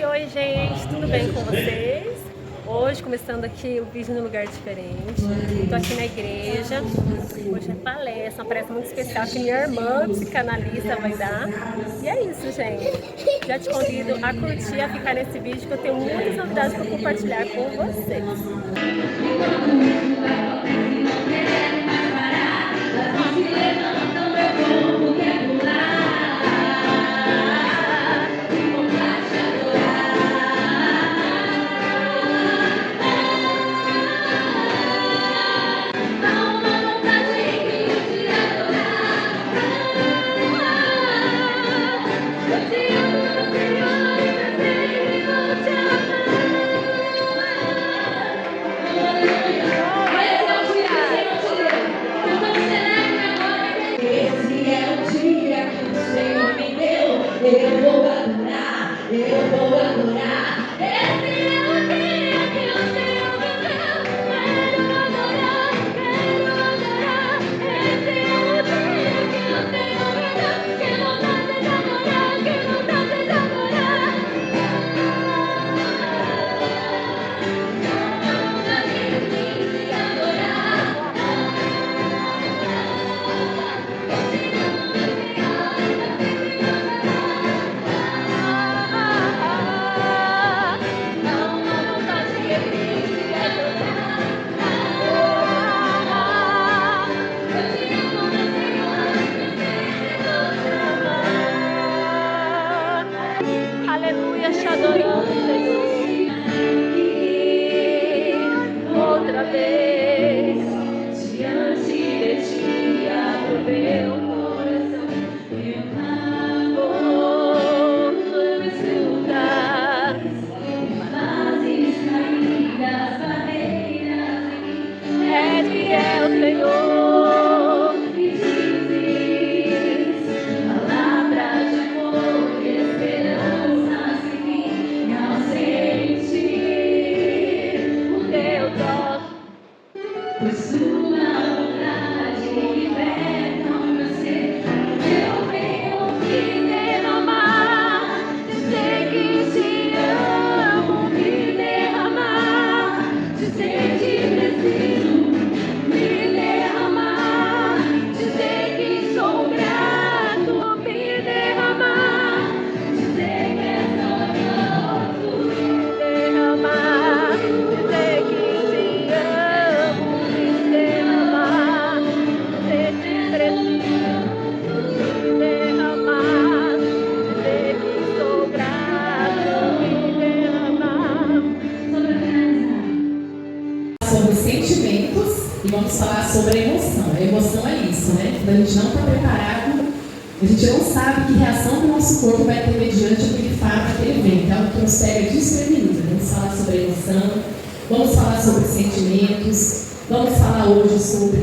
Oi, gente, tudo bem com vocês? Hoje, começando aqui o vídeo num lugar diferente. Estou aqui na igreja. Hoje é palestra, uma palestra muito especial que minha irmã, psicanalista, vai dar. E é isso, gente. Já te convido a curtir, a ficar nesse vídeo, que eu tenho muitas novidades para compartilhar com vocês. Aleluia, te adoramos, Senhor. Outra vez, diante de ti, abro meu coração, meu amor, nesse lugar, fazes cair as barreiras em mim, és fiel, Senhor, e dizes palavras de amor e esperança. Pois sua vontade liberta o meu ser. Eu venho me derramar, dizer que te amo, me derramar, dizer que preciso me derramar, dizer que sou grato, me derramar, dizer que é só nosso, me derramar, dizer que te amo. Sobre sentimentos e vamos falar sobre a emoção. A emoção é isso, né? Quando a gente não está preparado, a gente não sabe que reação que o nosso corpo vai ter mediante aquele fato, aquele evento. É algo que nos pega desprevenido. Vamos falar sobre a emoção, vamos falar sobre sentimentos, vamos falar hoje sobre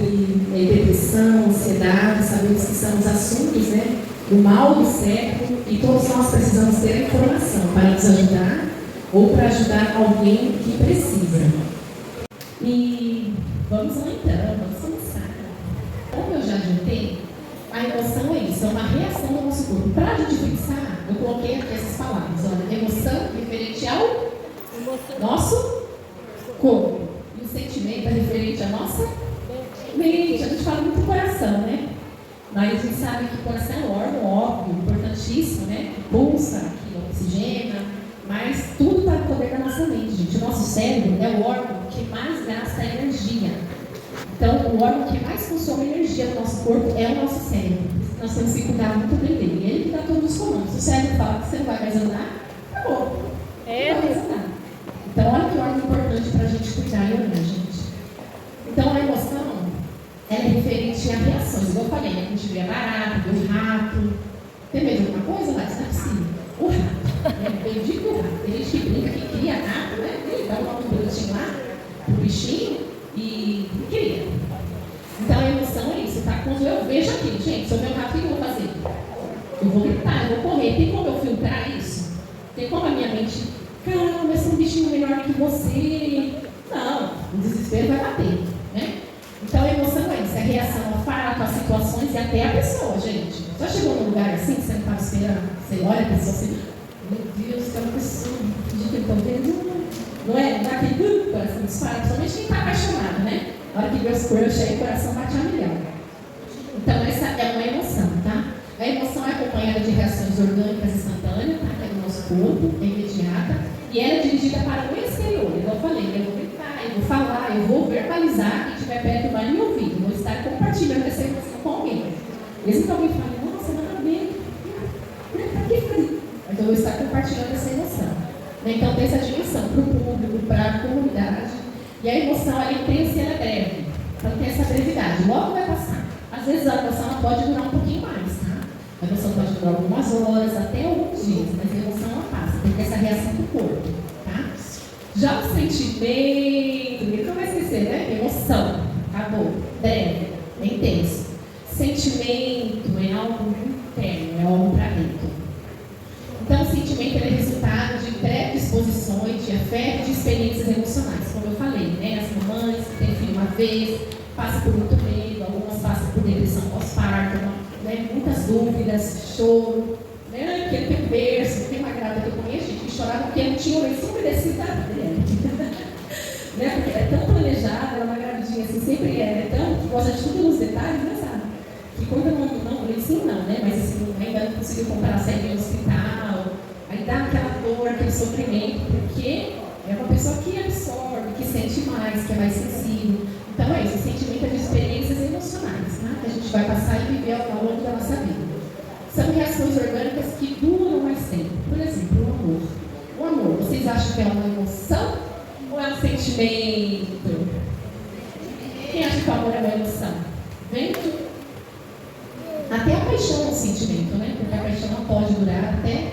depressão, ansiedade. Sabemos que são os assuntos, né, do mal do século, e todos nós precisamos ter a informação para nos ajudar ou para ajudar alguém que precisa. E vamos lá então, vamos começar. Como eu já adiantei, a emoção é isso, é uma reação do nosso corpo. Para a gente fixar, eu coloquei aqui essas palavras. Olha, emoção referente ao nosso corpo. E o sentimento é referente à nossa mente. A gente fala muito do coração, né? Mas a gente sabe que o coração é um órgão óbvio, importantíssimo, né? Que pulsa, que oxigena, mas tudo está no poder da nossa mente, gente. O nosso cérebro é o órgão que mais gasta energia. Então, o órgão que mais consome energia do nosso corpo é o nosso cérebro. Nós temos que cuidar muito bem dele. Ele que dá todos os comandos. Se o cérebro fala que você não vai mais andar, acabou. Não vai mais andar. Então, olha que órgão importante para a gente cuidar e olhar, gente. Então, a emoção, ela é referente a reações. Igual eu falei, a gente vê barato, vê o rato. Tem medo de alguma coisa? Mas não é possível. O rato. Bendito o rato. Tem gente que brinca, que cria rato, né? Dá um nome bonitinho lá pro bichinho e cria. Então a emoção é isso, tá? Quando eu vejo aquilo, gente, se eu ver um rato, o que eu vou fazer? Eu vou gritar, eu vou correr. Tem como eu filtrar isso? Tem como a minha mente, caramba, esse é um bichinho melhor que você? Não, o desespero vai bater, né? Então a emoção é isso, é a reação ao fato, às situações e até a pessoa, gente. Já chegou num lugar assim que você não estava esperando? Você olha a pessoa assim, meu Deus, aquela pessoa dispara, principalmente quem está apaixonado, né? Na hora que vê os crush, aí o coração bate a milhão. Então, essa é uma emoção, tá? A emoção é acompanhada de reações orgânicas instantâneas, tá? Que é do nosso corpo, é imediata, e ela é dirigida para o exterior. Igual eu falei, eu vou gritar, eu vou falar, eu vou verbalizar, quem estiver perto vai me ouvir, eu vou estar compartilhando essa emoção com alguém. Mesmo que alguém fale, nossa, nada a ver, pra que fazer? Mas eu vou estar compartilhando essa emoção. Então, tem essa dimensão para o público, para a comunidade, e a emoção ela é intensa e ela é breve. Então, tem essa brevidade, logo vai passar. Às vezes a emoção ela pode durar um pouquinho mais, tá? A emoção pode durar algumas horas, até alguns dias, mas a emoção ela passa, tem que ter essa reação do corpo, tá? Já o sentimento, ninguém vai esquecer, né? Emoção, acabou, breve, é intenso. Sentimento é algo interno, é algo para dentro. Então, o sentimento é resultado de predisposições, de afeto, de experiências emocionais, como eu falei, né? As mamães que têm filho uma vez, passam por muito medo, algumas passam por depressão pós-parto, né? Muitas dúvidas, choro, né? Aquele tem berço, tem uma grávida que eu conheço, gente, que chorava porque não tinha o lencinho umedecido da dela. Né? Porque ela é tão planejada, ela é uma gravidinha assim, sempre é tão, que gosta de tudo nos detalhes, né, sabe? Que quando não, lencinho não, né? Mas assim, ainda não conseguiu comprar a saída no hospital, aí dá aquela dor, aquele sofrimento, porque é uma pessoa que absorve, que sente mais, que é mais sensível. Então é isso, o sentimento é de experiências emocionais, né? Que a gente vai passar e viver ao longo da nossa vida. São reações orgânicas que duram mais tempo. Por exemplo, o amor. O amor, vocês acham que é uma emoção ou é um sentimento? Quem acha que o amor é uma emoção? Vento? Até a paixão é um sentimento, né? Porque a paixão não pode durar até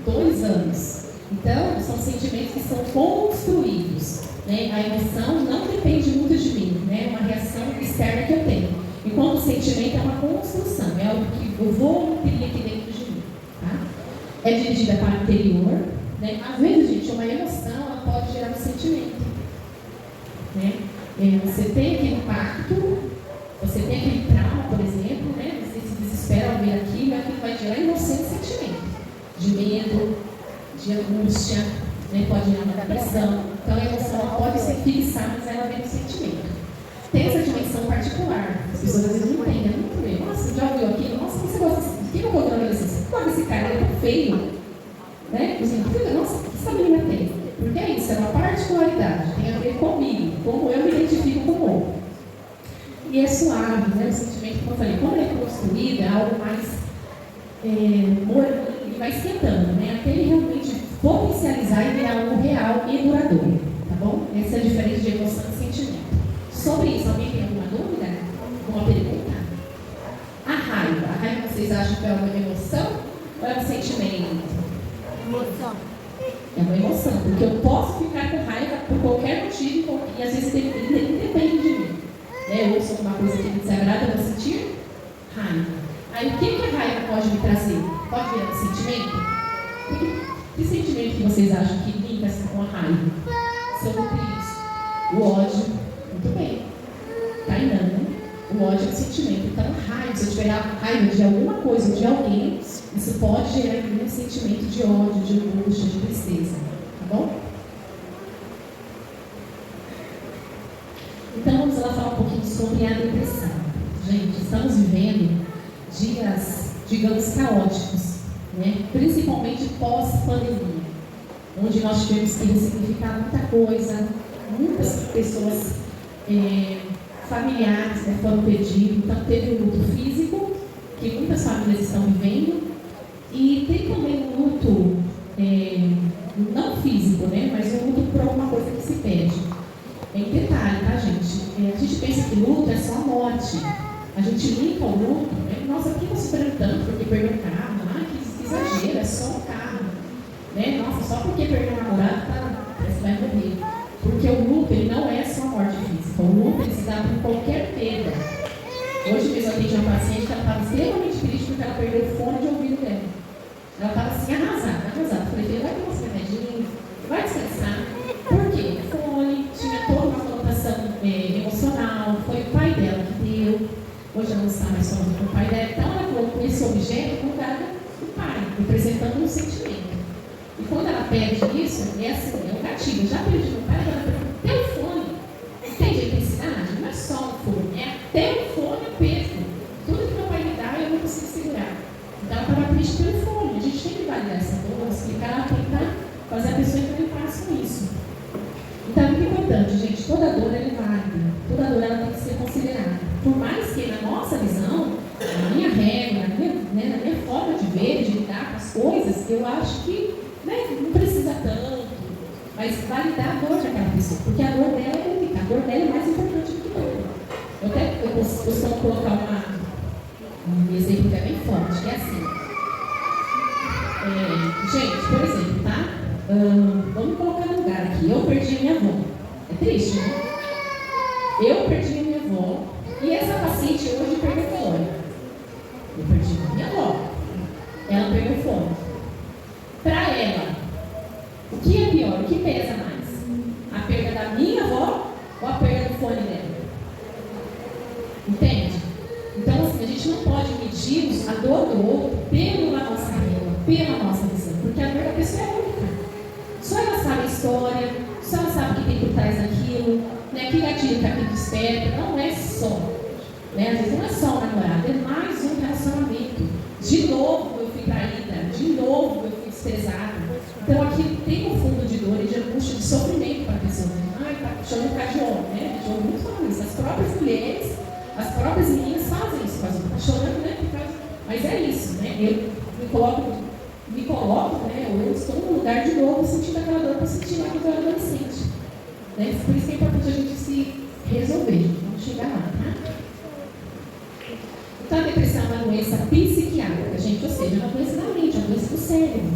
2 anos. Então, são sentimentos que são construídos. Né? A emoção não depende muito de mim, né? É uma reação externa que eu tenho. Enquanto o sentimento é uma construção, é algo que eu vou nutrir aqui dentro de mim. Tá? É dirigida para o interior. Né? Às vezes, gente, uma emoção ela pode gerar um sentimento. Né? Você tem aquele impacto, você tem aquele trauma, por exemplo, né? Você se desespera ao ver aquilo, e aquilo vai gerar em você um sentimento de medo, de angústia, né? Pode gerar uma depressão. Então a emoção ela pode ser fixada, mas ela vem do sentimento. Tem essa dimensão particular. As pessoas às vezes não entendem, muito bem. Nossa, já ouviu aquilo? Nossa, você gosta desse? Quem não contou na adolescência? Você gosta desse cara? Ele é tão feio. Né? Nossa, o que essa menina tem? Porque é isso, é uma particularidade, tem a ver comigo, como eu me identifico com o outro. E é suave, né? O sentimento, como eu falei, quando é construído, é algo mais morno, ele vai esquentando, né? Até ele realmente potencializar e virar algo real e duradouro, tá bom? Essa é a diferença de emoção e sentimento. Sobre isso, alguém tem alguma dúvida? Alguma pergunta? A raiva vocês acham que é uma emoção ou é um sentimento? Emoção. É uma emoção, porque eu posso ficar com raiva por qualquer motivo e às vezes depende de mim. Né? Eu ouço alguma coisa que me desagrada, eu vou sentir raiva. Aí o que a raiva pode me trazer? Pode virar um sentimento? Que sentimento que vocês acham que linka com a raiva? Sobre isso. O ódio. Muito bem. Tá ainda, né? O ódio é um sentimento. Então, raiva, se eu tiver raiva de alguma coisa ou de alguém, isso pode gerar em mim um sentimento de ódio, de angústia, de tristeza. Tá bom? Então, vamos lá falar um pouquinho sobre a depressão. Gente, estamos vivendo dias, digamos, caóticos, né? Principalmente pós-pandemia, onde nós tivemos que ressignificar muita coisa, muitas pessoas, familiares, né, foram perdidos. Então, teve um luto físico, que muitas famílias estão vivendo, e tem também um luto, não físico, né, mas um luto por alguma coisa que se perde. Em detalhe, tá, gente? A gente pensa que luto é só a morte. A gente limpa o luto, né? Nossa, por que você sofreu tanto porque perdeu o carro? Ah, que exagero, é só o carro. Né? Nossa, só porque perdeu o namorado, você vai morrer. Porque o luto, ele não é só a morte física. O luto, ele se dá por qualquer perda. Hoje mesmo eu atendi uma paciente que ela estava extremamente triste porque ela perdeu o fone de ouvido dela. Ela estava assim, arrasada. Eu falei, filha, vai tomar seu remedinho, vai descansar. Por quê? O fone tinha toda uma conotação emocional, foi o pai dela que deu. Hoje ela não está mais falando com o pai dela. Então ela colocou esse objeto no lugar do pai, representando um sentimento. E quando ela perde isso, é assim, é um gatilho. Já perdi meu pai, ela perdeu o telefone. fica lá tentar fazer a pessoa entrar em paz com isso. Então, é muito importante, gente, toda dor é válida, toda dor ela tem que ser considerada. Por mais que na nossa visão, na minha regra, na minha forma de ver, de lidar com as coisas, eu acho que não precisa tanto, mas validar a dor daquela pessoa, porque a dor dela é única, a dor dela é mais importante do que tudo. Eu costumo colocar um exemplo que é bem forte, que é assim. Gente, por exemplo, tá? Vamos colocar no lugar aqui. Eu perdi a minha avó. É triste, né? Eu perdi a minha avó e essa paciente hoje perdeu fome. Eu perdi a minha avó. Ela perdeu fome. Para ela, o que é pior? O que pesa mais? A perda da minha avó ou a perda do fone dela? Entende? Então, assim, a gente não pode medir a dor do outro pela nossa regra, pela nossa visão, porque a dor da pessoa é única. Só ela sabe a história, só ela sabe o que tem por trás daquilo, né? Que gatilho que aquilo desperta, não é só. Né? Às vezes não é só um namorado, é mais um relacionamento. De novo eu fui traída, de novo eu fui desprezada. Então aquilo tem um fundo de dor e de angústia, de sofrimento para a pessoa. Ai, tá puxando o cara de homem, né? De homem muito fala isso. As próprias mulheres, as próprias meninas fazem isso, tá chorando, né? Mas é isso, né? Eu me coloco, né? Eu estou no lugar de novo, sentindo aquela dor que eu senti lá quando eu era adolescente. Né? Por isso que é importante a gente se resolver. Vamos chegar lá, tá? Então a depressão é uma doença psiquiátrica, gente, ou seja, é uma doença da mente, é uma doença do cérebro.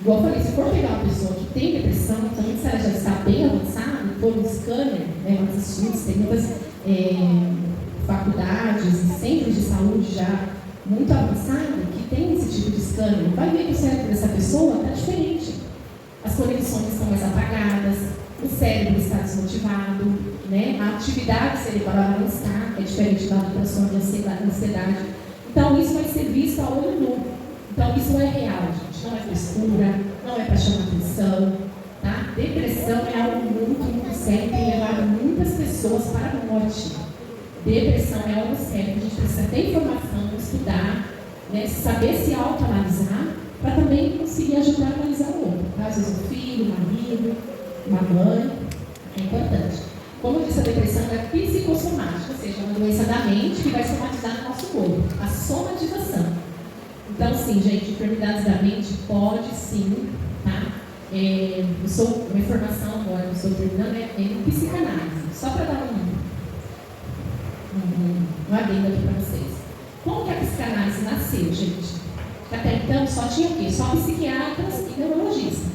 Igual eu falei, se for pegar uma pessoa que tem depressão, somente se ela já está bem avançada, for um scanner, né, umas estudos, tem muitas faculdades e centros de saúde já muito avançados que tem esse tipo de scanner, vai ver que o cérebro dessa pessoa está diferente. As conexões estão mais apagadas, o cérebro está desmotivado, né? A atividade cerebral não está, é diferente da transtorno de ansiedade. Então, isso vai ser visto a olho nu. Então, isso não é real, gente. Não é frescura, não é para chamar atenção. Tá? Depressão é algo muito, muito sério, tem levado muitas pessoas para a morte. Depressão é algo sério, a gente precisa ter informação, estudar, né? Saber se autoanalisar, para também conseguir ajudar a analisar o outro. Tá? Às vezes um filho, um marido, uma mãe, é importante. Como eu disse, a depressão é psicossomática, ou seja, é uma doença da mente que vai somatizar no nosso corpo. A somatização. Então, sim, gente, enfermidades da mente pode sim, tá? Eu sou uma formação agora, eu estou terminando, em psicanálise. Só para dar um adendo aqui para vocês. Como que a psicanálise nasceu, gente? Até então só tinha o quê? Só psiquiatras e neurologistas.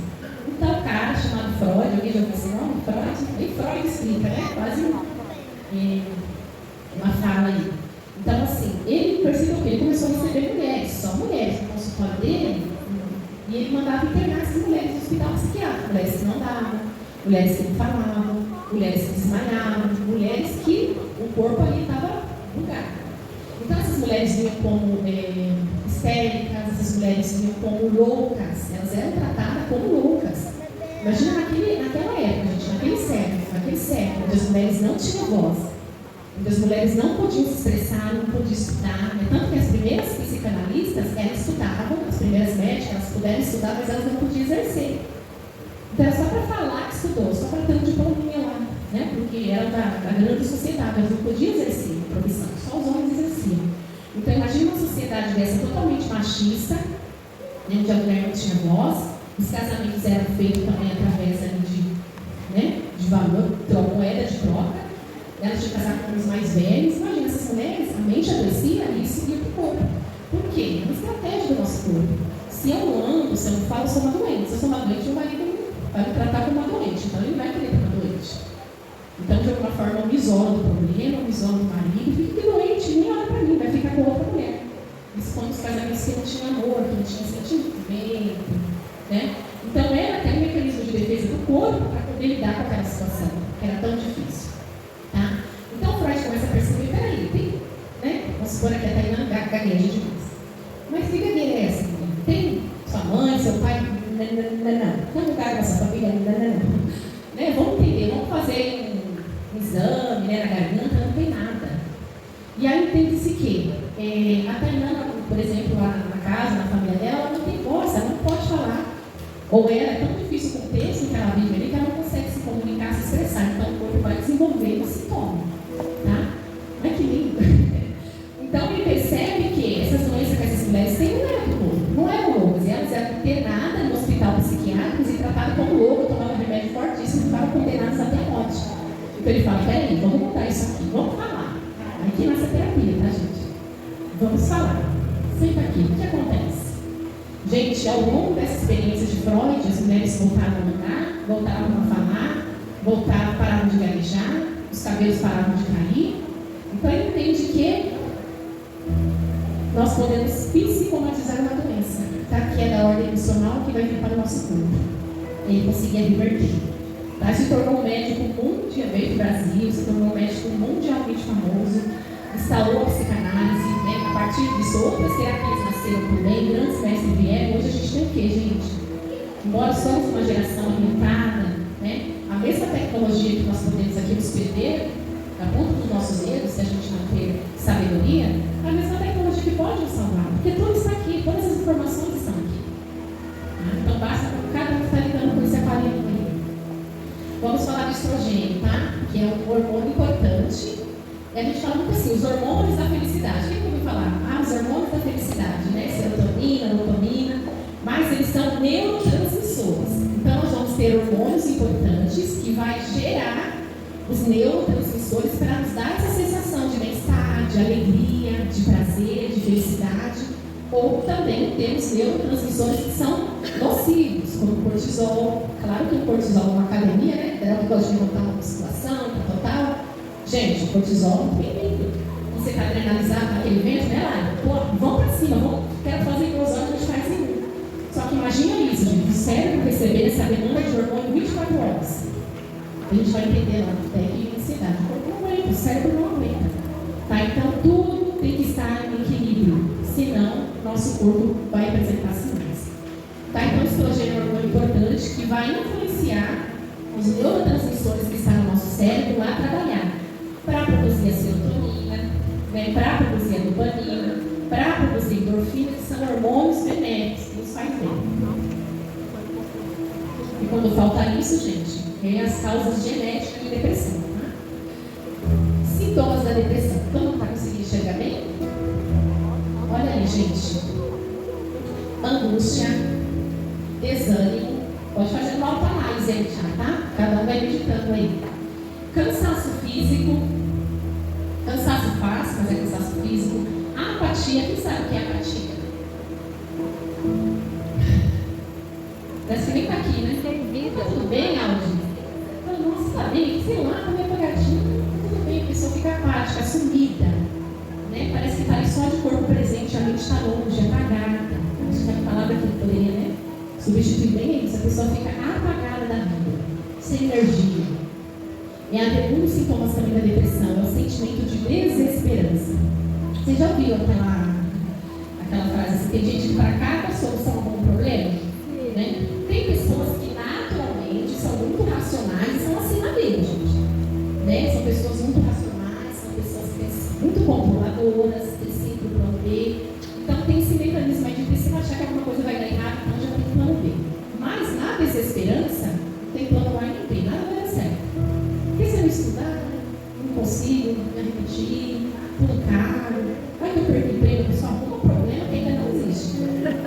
Então, o cara chamado Freud, alguém já ouviu esse nome? Freud explica, né? Quase uma fala aí. Então, assim, ele percebeu que ele começou a receber mulheres, só mulheres no consultório dele, e ele mandava internar essas mulheres no hospital psiquiátrico. Mulheres que não davam, mulheres que não falavam, mulheres que desmaiavam, mulheres que o corpo ali estava bugado. Então, essas mulheres vinham como histéricas, essas mulheres vinham como loucas, elas eram tratadas como loucas. Imagina naquela época, gente, naquele século, onde as mulheres não tinham voz, onde as mulheres não podiam se expressar, não podiam estudar, né? Tanto que as primeiras psicanalistas, elas estudavam, as primeiras médicas, elas puderam estudar, mas elas não podiam exercer. Então, era só para falar que estudou, só para ter um diplominha lá, né? Porque era da grande sociedade, elas não podiam exercer a profissão, só os homens exerciam. Então, imagina uma sociedade dessa totalmente machista, né, onde a mulher não tinha voz, os casamentos eram feitos também através de valor, moeda de troca, elas tinham que casar com os mais velhos. Imagina essas mulheres, a mente adoecia e isso ia para o corpo. Por quê? É uma estratégia do nosso corpo. Se eu não ando, se eu não falo, eu sou uma doente. Se eu sou uma doente, meu marido vai me tratar como uma doente, então ele vai querer ter uma doente. Então, de alguma forma, eu me isolo do problema, eu me isolo do marido, fico doente, nem olha para mim, vai ficar com outra mulher. Isso quando os casamentos que não tinham amor, que não tinha sentimento, né? Então, era até um mecanismo de defesa do corpo para poder lidar com aquela situação, que era tão difícil. Tá? Então, Freud começa a perceber, peraí, tem, né? Vamos supor aqui a Tainã gagueja demais. Mas que gagueira é essa? Tem sua mãe, seu pai? Não lugar dessa família? Né? Vamos entender, vamos fazer um exame, né, na garganta, não tem nada. E aí entende-se que a Tainã, por exemplo, lá na casa, na família dela, ela não tem voz, ela não pode falar. Ou ela é tão difícil o contexto que ela vive ali que ela não consegue se comunicar, se expressar. Então o corpo vai desenvolvendo o sintoma. Tá? Olha que lindo. Então ele percebe que essas doenças que essas mulheres têm não eram do corpo, não eram loucas. Elas eram internadas no hospital psiquiátrico e tratadas como loucas, tomavam remédio fortíssimo e ficaram condenadas até a morte. Então ele fala, peraí, vamos mudar isso aqui, vamos falar. Aqui nessa terapia, tá, gente? Vamos falar. Senta aqui, o que acontece? Gente, ao longo dessa experiência de Freud, as mulheres voltaram a andar, voltaram a falar, pararam de gaguejar, os cabelos pararam de cair. Então ele entende que nós podemos psicomatizar uma doença, tá? Que é da ordem emocional que vai vir para o nosso corpo. Ele conseguia reverter. Tá? Se tornou um médico mundial, veio do Brasil, se tornou um médico mundialmente famoso, instalou a psicanálise, né? A partir disso, outras terapias nasceram também, grandes mestres vieram. Hoje a gente tem o quê, gente? Embora somos uma geração limitada, né? A mesma tecnologia que nós podemos aqui nos perder, da ponta dos nossos dedos, se a gente não ter sabedoria, é a mesma tecnologia que pode nos salvar, porque tudo está aqui, todas as informações estão aqui. Então basta cada um estar lidando com esse aparelho aí. Vamos falar do estrogênio, tá? Que é um hormônio importante. E a gente fala muito assim, os hormônios da felicidade. Quem ouviu falar? Os hormônios da felicidade, né? Serotonina, dopamina, mas eles são neurotransmissores. Então nós vamos ter hormônios importantes que vai gerar os neurotransmissores para nos dar essa sensação de bem-estar, de alegria, de prazer, de felicidade. Ou também temos neurotransmissores que são nocivos, como o cortisol. Claro que o cortisol é uma academia, né? Ela gosta de montar uma musculação, total. Gente, o cortisol é bem-vindo. Você está adrenalizado naquele evento, né, Lara? Pô, vamos para cima, quero fazer explosão, a gente faz em um. Só que imagina isso, gente, o cérebro receber essa demanda de hormônio 24 horas. A gente vai entender lá no técnico e ansiedade. O corpo não aguenta, o cérebro não aguenta. Tá? Então tudo tem que estar em equilíbrio, senão nosso corpo vai apresentar sinais. Tá? Então o estrogênio é um hormônio importante que vai influenciar os neurotransmissores que estão no nosso cérebro lá trabalhar para produzir a serotonina, né? Para produzir a dopamina, para produzir endorfina, que são hormônios benéficos que nos faz bem. E quando falta isso, gente, vem as causas genéticas de depressão. Tá? Sintomas da depressão. Todo mundo está conseguindo enxergar bem? Olha aí, gente. Angústia, desânimo. Pode fazer uma autoanálise aí, tá? Cada um vai meditando aí. Cansaço físico. Cansaço fácil, mas é cansaço físico. Apatia. Quem sabe o que é apatia? Parece que nem tá aqui, né? Tem vida. Tá tudo bem, Aldi? Nossa, tá bem? Sei lá, tá meio apagadinho. Tudo bem, a pessoa fica apática, sumida. Né? Parece que tá ali só de corpo presente, a mente está longe, apagada. Acho que é a palavra que poderia, né? Substituir bem isso, a pessoa fica apagada da vida, sem energia. E há um dos sintomas também da depressão é o sentimento de desesperança. Você já ouviu aquela frase assim, tem gente que para cada solução a um problema? Né? Tem pessoas que naturalmente são muito racionais e são assim na vida, gente. Né? São pessoas muito racionais, são pessoas que muito controladoras, têm sempre o plano B. Então tem esse mecanismo aí de se achar que alguma coisa vai dar errado, então já tem plano B. Mas na desesperança, tem plano A e nem B, nada vai dar certo. Porque se eu não estudar, não consigo, me repetir, tudo caro, vai que eu perco emprego, pessoal, arruma um problema que ainda não existe.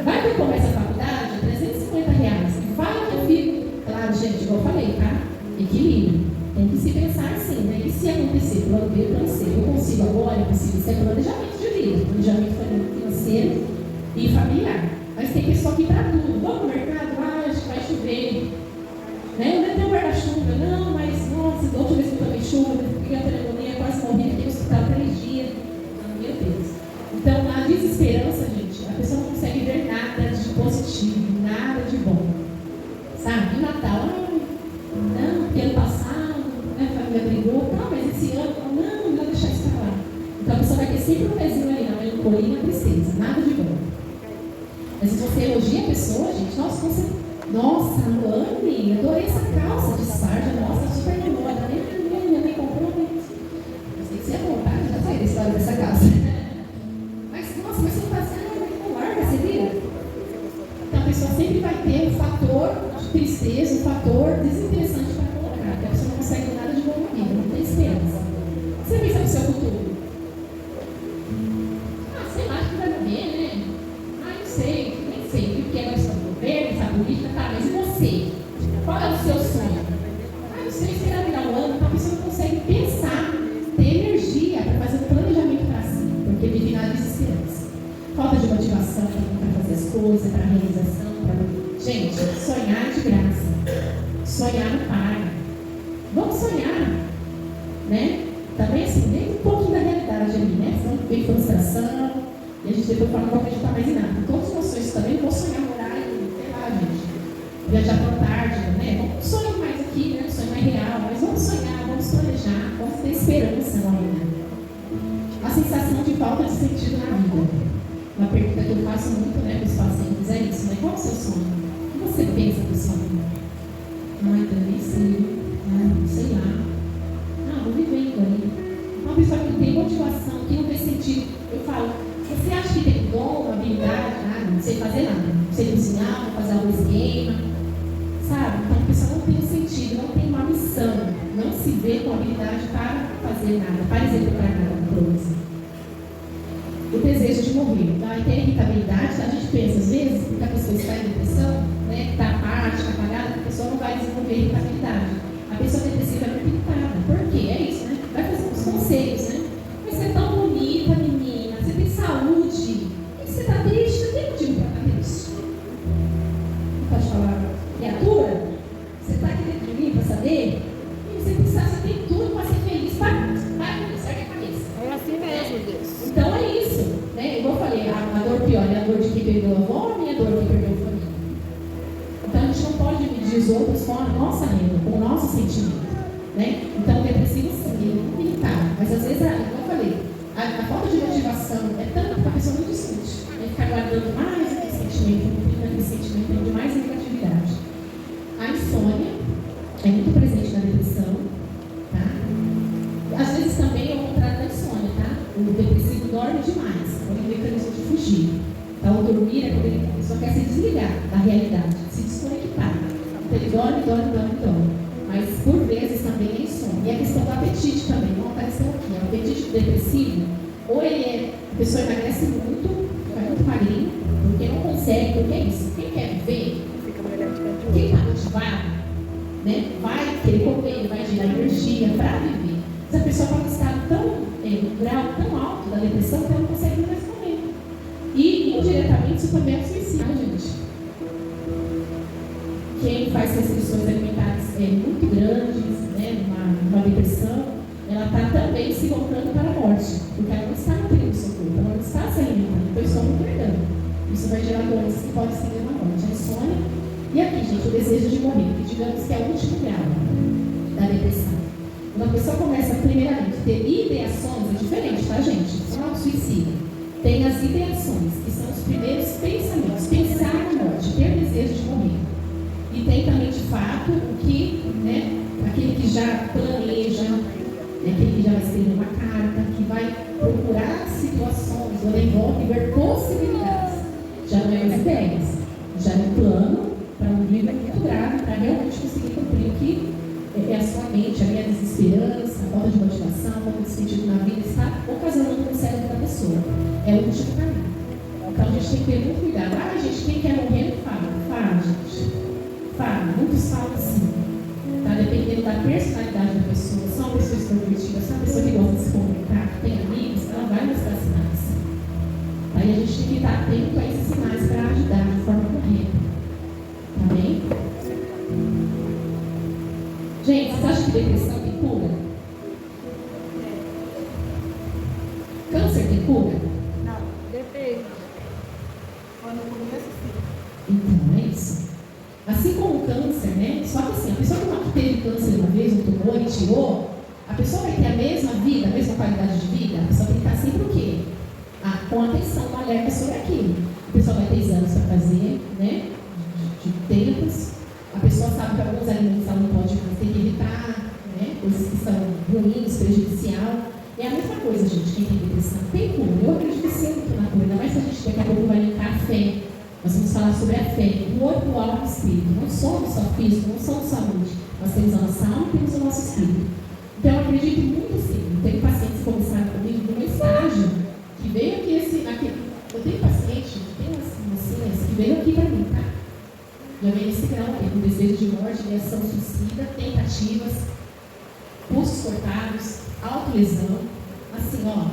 Vai que eu começo a faculdade, R$350. Vai que eu fico. Claro, gente, igual eu falei, tá? Equilíbrio. Tem que se pensar assim, né? E se acontecer plano B, plano C? Eu consigo agora, eu consigo ser planejamento de vida, planejamento financeiro e familiar. Mas tem pessoa que para tudo. Vamos no mercado? Acho que vai chover. Né? Eu não tenho guarda-chuva. Não, mas nossa, da última vez que eu tomei chuva, peguei a pneumonia, quase morri, fiquei no hospital 3 dias. Meu Deus. Então, na desesperança, gente, a pessoa não consegue ver nada de positivo, nada de bom. Sabe? E Natal, não, porque ano passado, né, a família brigou, tá, mas esse ano, não vou deixar isso pra lá. Então a pessoa vai ter sempre um pezinho ali na melancolia e na tristeza, nada de bom. Mas se você elogia a pessoa, gente, nossa, Luane, adorei essa calça de sarja, nossa, super de moda, minha mãe comprou, né? Eu sei que você é bom, tá? Já sei da história dessa calça. Mas, nossa, mas você não tá sendo, não larga, você vira? Então a pessoa sempre vai ter um fator vezes, um fator desinteressante para colocar, que a pessoa não consegue nada de bom na vida, não tem esperança. Você pensa no seu futuro? Sei lá, acho que vai morrer, né? Não sei, nem sei o que é a questão do governo, essa política, tá, mas e você? Qual é o seu sonho? Não sei, será virar um ano, então a pessoa não consegue pensar, ter energia para fazer um planejamento para si, porque vive na desesperança. Falta de motivação para fazer as coisas, para realização, para... Gente, sonhar é de graça. Sonhar não paga. Vamos sonhar, né? Também assim, nem um pouquinho da realidade ali, né? Senão vem frustração, e a gente depois fala, não vou acreditar mais em nada. Todas as emoções também, vou sonhar morar em, sei lá, gente, viajar para a Antártida, né? Vamos sonhar mais aqui, né? Um sonho mais real, mas vamos sonhar, vamos planejar, vamos ter esperança na vida. A sensação de falta de sentido na vida. Uma pergunta que eu faço muito, né, para os pacientes é isso, né? Qual é o seu sonho? O que você pensa do sonho? Ai, eu nem sei. Ai, sei lá. Vou vivendo aí. Uma pessoa que tem motivação, que não tem sentido. Eu falo, você acha que tem dom, habilidade? Não sei fazer nada. Não sei cozinhar, não fazer algum esquema. Sabe? Então a pessoa não tem um sentido, não tem uma missão. Não se vê com habilidade para fazer nada, para executar nada na coisa. O desejo de morrer. Então, aí tem a irritabilidade, a gente pensa, às vezes, porque a pessoa está em depressão, né, está apática, apagada, a pessoa não vai desenvolver irritabilidade. A pessoa depressiva é muito irritada. Por quê? É isso, né? Vai fazer uns conselhos, né? Mas você é tão bonita, menina, você tem saúde. E você está triste? Não tem motivo para estar triste. Não pode falar, criatura? Você está aqui dentro de mim para saber? E você pensar, você tem tudo para ser feliz. Vai, cerca a cabeça. É assim mesmo, Deus. Então é isso, né? Igual eu falei, a dor pior é a dor de quem perdeu a avó, a minha dor de quem perdeu a família. Então a gente não pode medir os outros com a nossa renda, com o nosso sentimento, né? Então o depressivo sim, ele não irritado, mas às vezes, igual eu falei, a falta de motivação é tanto que a pessoa não discute, né? Ficar guardando mais aquele sentimento, aquele sentimento de mais negatividade. A insônia é muito presente na depressão, tá? Às vezes também é o contrário da insônia, tá? O depressivo dorme demais, é um mecanismo de fugir. Então, o dormir é quando ele só quer se desligar da realidade, se desconectar. Então, ele dorme. Mas, por vezes, também é insônia. E a questão do apetite também, não apareceu aqui. O apetite depressivo, ou a pessoa emagrece muito, fica muito magrinho, porque não consegue, porque é isso. Quem quer viver, quem está motivado, né, vai querer comer, vai gerar energia para viver. Essa pessoa pode estar um grau tão alto da depressão que ela não consegue mais comer. E, indiretamente, isso também é suicídio, gente. Quem faz restrições alimentares muito grandes, né, numa depressão, ela está também se voltando para a morte, porque ela não está nutrindo o seu corpo, ela não está se alimentando, então estou me perdendo. Isso vai gerar doenças que podem ser uma morte, a insônia. E aqui, gente, o desejo de morrer, que digamos que é o último grau da depressão. Quando a pessoa começa, primeiramente, a ter ideações, é diferente, tá, gente? Isso não é um suicídio. Tem as ideações, que são os primeiros pensamentos, pensar na morte, ter desejo de morrer. E tem também, de fato, o que, né, aquele que já planeja, aquele que já vai escrever uma carta, que vai procurar situações, olhar em volta e ver possibilidades. Já não é mais ideias, já é um plano para um livro muito grave, para realmente conseguir cumprir o que é a sua mente, a minha desesperança, a falta de motivação, a falta de sentido na vida, está ocasionando no cérebro da pessoa. É o último caminho. Então a gente tem que ter muito cuidado. Gente, quem quer morrer não fala. Fala, gente. Fala. Muitos falam assim. Tá? Dependendo da personalidade da pessoa, se é uma pessoa extrovertida, se é uma pessoa que gosta de se comunicar, que tem amigos, ela vai mostrar sinais. Aí a gente tem que estar atento a esses sinais para ajudar de forma correta. Tá bem? Gente, vocês acham que depressão tem cura? Câncer tem cura? Não, depende. Quando eu começo, sim. Então, é isso. Assim como o câncer, né? Só que assim, a pessoa que teve câncer uma vez, um tumor e tirou, a pessoa vai ter a mesma vida, a mesma qualidade de vida, a pessoa tem que estar sempre o quê? Com atenção, um alerta sobre aquilo. A pessoa vai ter exames para fazer, né? De tempos. A pessoa sabe que alguns alimentos ela não pode mais, tem que evitar, né? Coisas que são ruins, prejudicial. É a mesma coisa, gente, quem tem depressão. Tem cura. Eu acredito que sim, muito na cura. Ainda mais se a gente daqui a pouco vai linkar a fé. Nós vamos falar sobre a fé, o corpo, alma e espírito. Não somos só físico, não somos só mente. Nós temos a nossa alma e temos o nosso espírito. Então, eu acredito muito sim. Eu tenho pacientes que começaram comigo no meu estágio, que veio aqui, eu tenho paciente, tem umas mocinhas que veio aqui para mim, tá? Já veio nesse grau aqui, com desejo de morte, ideação suicida, tentativas, pulsos cortados, autolesão. Assim, ó,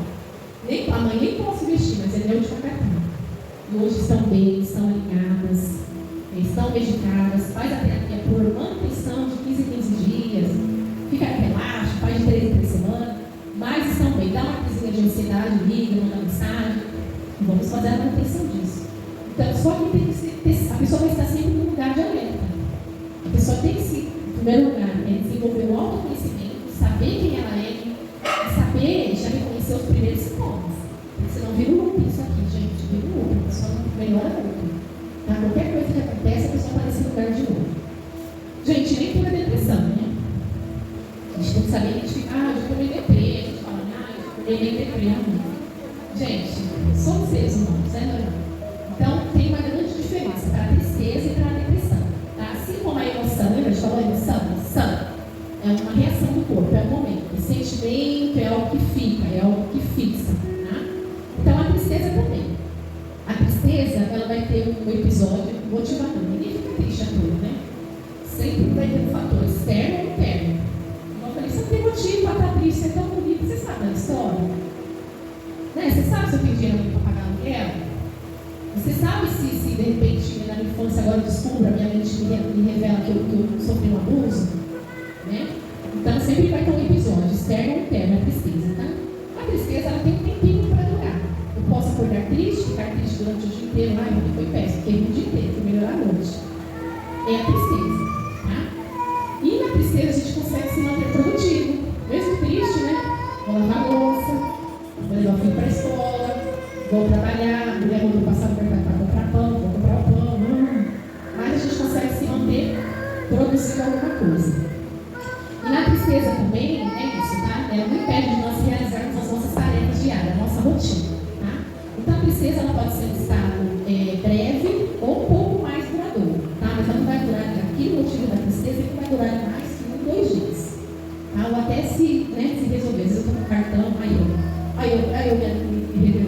a mãe nem posso vestir, mas é neuro de cartão. E hoje estão bem, estão alinhadas, estão medicadas, faz a terapia por manutenção de 15 em 15 dias, fica relaxo, faz de 3 em 3 semanas, mas estão bem. Dá uma crisinha de ansiedade, liga, manda mensagem, e vamos fazer a manutenção disso. Então, só que tem que ser, a pessoa vai estar sempre num lugar de alerta. A pessoa tem que, em primeiro lugar, desenvolver o autoconhecimento, saber quem ela é, e saber já reconhecer os primeiros sintomas. Porque senão vira um loop isso aqui, gente, vira um loop, a pessoa não melhora muito. Tá? Qualquer coisa que acontece, a pessoa está nesse lugar de novo. Gente, nem tudo é depressão, né? A gente tem que saber identificar, eu já tomei deprê, a gente fala, eu tomei deprê. Gente, somos seres humanos, né? Então, tem uma grande diferença para a tristeza e para a depressão. Tá? Assim como a emoção, lembra? A gente falou emoção? Emoção é uma reação do corpo, é um momento. O sentimento é algo que fica, é algo que fixa. Tá? Então, a tristeza também. A tristeza, ela vai ter um episódio motivador. Ninguém fica triste à toa, né? Sempre vai ter um fator externo ou interno. Como eu falei, você não tem motivo para estar triste, é tão bonito. Você sabe da história? Né? Você sabe se eu tenho dinheiro para pagar aluguel? Você sabe se de repente, na minha infância, agora eu descubro, a minha mente me revela que eu sofri um abuso? Né? Então, sempre vai ter um episódio externo ou interno, a tristeza. Tá? A tristeza, ela tem um tempinho para durar. Eu posso acordar triste, ficar triste durante o dia inteiro. Ai, ontem foi péssimo, fiquei o dia inteiro, fui melhorar à noite. É a tristeza. Tá? E na tristeza a gente consegue se manter produtivo. Mesmo triste, né? Vou lavar a louça, vou levar o filho para a escola, vou trabalhar, a mulher mandou passar no mercado para comprar pão, vou comprar o pão. Mas a gente consegue se manter produzindo alguma coisa. E na tristeza também, é isso, tá? Ela não impede de nós realizarmos as nossas tarefas diárias, a nossa rotina. Tá? Então a tristeza ela pode ser um estado breve ou um pouco mais duradouro. Tá? Mas ela não vai durar, aquele motivo da tristeza que vai durar mais que 1, 2 dias. Tá? Ou até se resolver. Às vezes eu estou com cartão, aí eu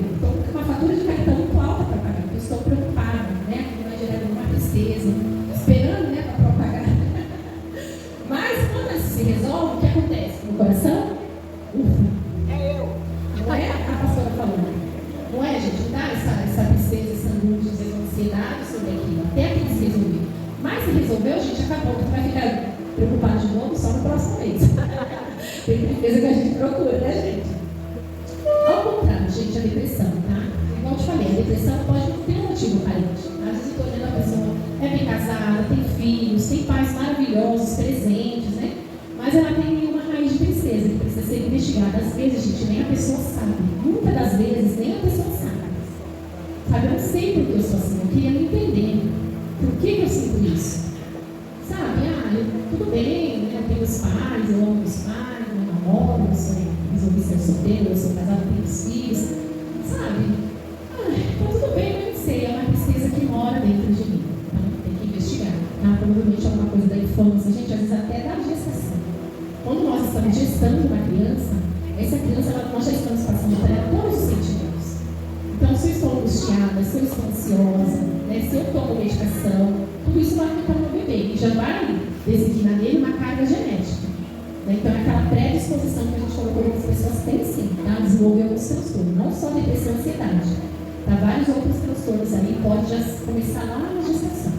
estou com uma fatura de cartão muito alta para pagar, porque eu estou preocupada, né? Que vai gerar alguma tristeza, esperando, né, para propagar. Mas quando isso se resolve, o que acontece? No coração? É eu. Não é a pastora falando. Não é, gente? Não dá essa tristeza, essa angústia, essa ansiedade sobre aquilo, até aquilo se resolver. Mas se resolveu, gente, acabou. Tu vai ficar preocupado de novo só no próximo mês. Tem tristeza que a gente procura, né, gente? Ao contrário, gente, a depressão, tá? Igual eu te falei, a depressão pode não ter um motivo aparente. Às vezes eu estou olhando a pessoa, é bem casada, tem filhos, tem pais maravilhosos, presentes, né? Mas ela tem uma raiz de tristeza que precisa ser investigada. Às vezes, gente, nem a pessoa sabe. Muitas das vezes, nem a pessoa sabe. Sabe, eu não sei por que eu sou assim, eu queria me entender. Por que eu sinto isso? Sabe, tudo bem, né? Eu tenho os pais, eu amo os pais, eu namoro, eu resolvi ser solteiro, eu sou casada, tenho os filhos. Sabe? Tá tudo bem, eu não sei, é uma tristeza que mora dentro de mim. Então, tem que investigar. Tá? Provavelmente é alguma coisa da infância, gente, às vezes até da gestação. Quando nós estamos gestando uma criança, essa criança, nós já estamos passando para ela todos os sentimentos. Então, se eu estou angustiada, se eu estou ansiosa, né, se eu tomo medicação, tudo isso vai afetar o meu bebê e já vai designar nele uma carga genética. Né? Então, é aquela predisposição que a gente colocou que as pessoas têm sim, tá? Desenvolver alguns transtornos, não só depressão e ansiedade. Tá? Vários outros transtornos ali podem já começar lá na gestação.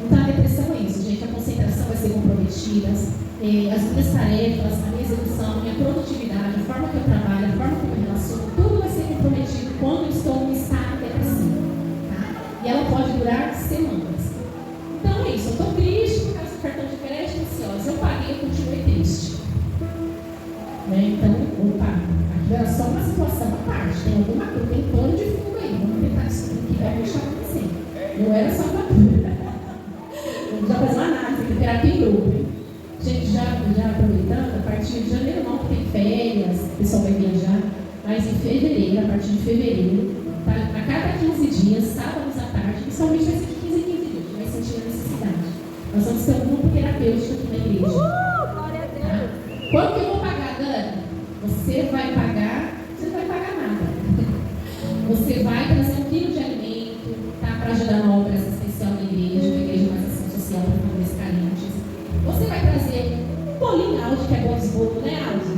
Então, a depressão é isso, gente. A concentração vai ser comprometida, as minhas tarefas, a minha execução, a minha produtividade, a forma que eu trabalho, a forma que eu me relaciono, tudo vai ser comprometido quando eu estou em estado depressivo. Tá? E ela pode durar semanas. Então, é isso. Eu estou triste por causa do cartão de crédito ansiosa. Eu paguei, eu continuei triste. Né? Então, aquilo era só uma situação à parte. Tem alguma coisa, tem plano de fundo aí. Vamos tentar descobrir o que vai deixar acontecer. Não era só fatura. Vamos já fazer uma análise, que terapia em grupo. Gente, já aproveitando, a partir de janeiro não, que tem férias, o pessoal vai viajar, mas em fevereiro, a partir de fevereiro, tá? A cada 15 dias, sábados à tarde, Principalmente vai ser de 15 em 15 dias, vai sentir a necessidade. Nós vamos ter um grupo terapêutico aqui na igreja. Glória a Deus! Quanto que eu vou pagar, Dani? Você vai pagar, você não vai pagar nada. Você vai trazer 1 quilo de alimento, tá? Para ajudar na obra assistencial da igreja, que a igreja faz ação social para famílias carentes. Você vai trazer um bolinho, Aldi, que é bom de bolo, né, Aldi?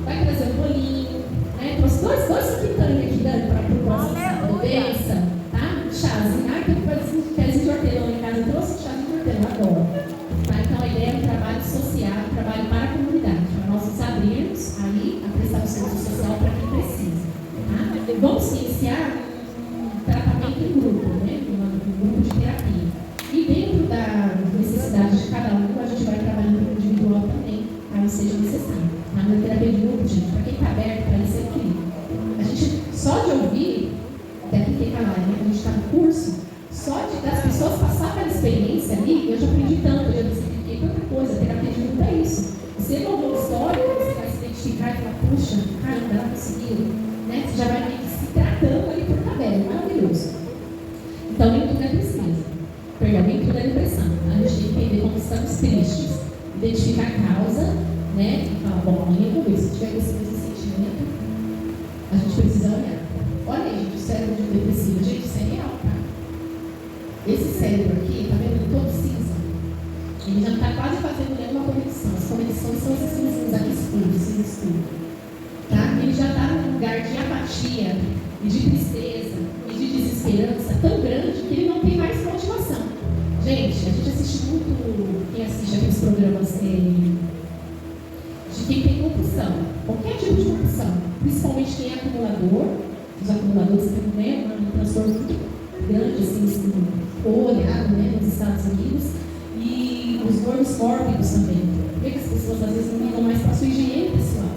Vai trazer um bolinho, né? Trouxe dois suquitânia aqui, Dani, para o próximo doença, tá? Chazinho. Ah, que eu faço pezinho de hortelã em casa, eu trouxe chazinho de hortelã, adoro. Tá? Então a ideia é um trabalho social, um trabalho para a comunidade, para nós nos abrirmos aí a prestar o serviço social para quem precisa. Tá? Vamos iniciar um tratamento em grupo, né? Um grupo de terapia. E dentro da necessidade de cada um, a gente vai trabalhando individual também, caso seja necessário. Tá? Na terapia de grupo, gente, para quem está aberto para isso é incrível. A gente, só de ouvir, até quem fica lá, né? A gente está no curso, só das pessoas passar pela experiência ali, eu já aprendi tanto, eu já descobri tanta coisa. A terapia de grupo é isso. Você vai ouvir uma história, você vai se identificar e falar, puxa, caramba, ela conseguiu. Né? Você já vai meio que se tratando ali por tabela, maravilhoso. Então, nem tudo é tristeza. Perdão, nem tudo é depressão. Tá? A gente tem que entender como estamos tristes, identificar a causa, né? E falar, bom, amanhã eu vou ver, se tiver esse sentimento, a gente precisa olhar. Olha aí, gente, o cérebro de depressivo, gente, isso é real, tá? Esse cérebro aqui, tá vendo? Todo cinza. Ele já está quase fazendo nenhuma conexão. As conexões são esses cinzinhos aqui escuros, cinza escuro. Tá? Ele já está num lugar de apatia, e de tristeza, e de desesperança tão grande que ele não tem mais motivação. Gente, a gente assiste muito, quem assiste aqueles programas de quem tem compulsão, qualquer tipo de compulsão, principalmente quem é acumulador. Os acumuladores têm um transtorno muito grande, assim, olhado, né, nos Estados Unidos, e os gordos mórbidos também. Por que as pessoas às vezes não ligam mais para a sua higiene pessoal?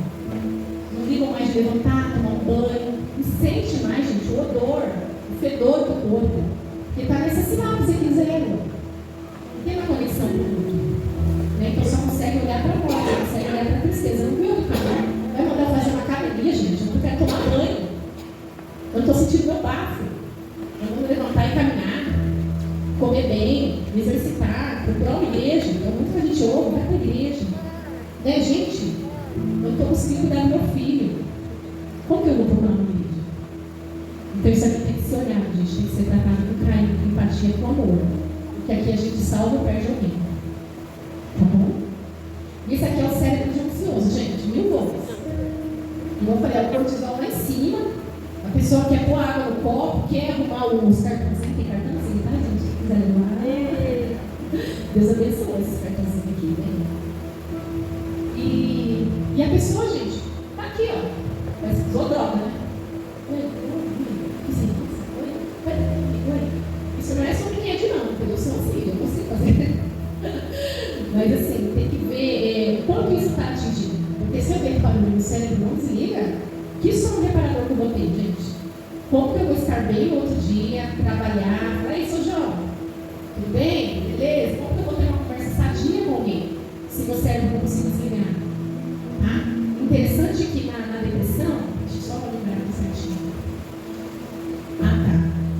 Não ligam mais de levantar, tomar um banho, não sente mais, gente, o odor, o fedor do corpo, porque está nessa sinapse aqui zero. Não tem uma conexão com o mundo. Né? Então só consegue olhar para a morte, não consegue olhar para a tristeza. Não viu o que vai mandar fazer uma academia, gente, eu não quero tomar banho. Eu não estou sentindo meu bafo. Eu vou levantar e caminhar, comer bem, me exercitar, procurar uma igreja. Então, muita gente ouve, vai para a igreja. Né, gente? Eu não estou conseguindo cuidar do meu filho. Como que eu vou procurar uma igreja? Então, isso aqui tem que ser olhado, gente. Tem que ser tratado com carinho, com empatia, com amor. Porque aqui a gente salva ou perde alguém. Tá bom? Isso aqui é o cérebro de ansioso, gente. 1000 volts. Igual eu falei, é o cortisol lá em cima. A pessoa quer pôr água no copo, quer arrumar os cartãozinhos. Tem cartãozinho, tá, gente? Se quiser levar. Deus abençoe esses cartãozinhos aqui, né? E a pessoa, gente, tá aqui, ó. Mas usou droga, né? Oi. Isso não é só brinquedo, não, porque eu sou assim, eu consigo fazer. Mas assim, tem que ver quanto isso está atingindo. Porque se eu ver que o barulho no cérebro não desliga, que som reparador que eu vou ter, gente? Como que eu vou estar bem no outro dia, trabalhar? Fala aí, seu João, tudo bem? Beleza? Como que eu vou ter uma conversa sadia com alguém? Se meu cérebro não conseguir desligar. Tá? Interessante que na depressão, deixa eu só lembrar aqui certinho.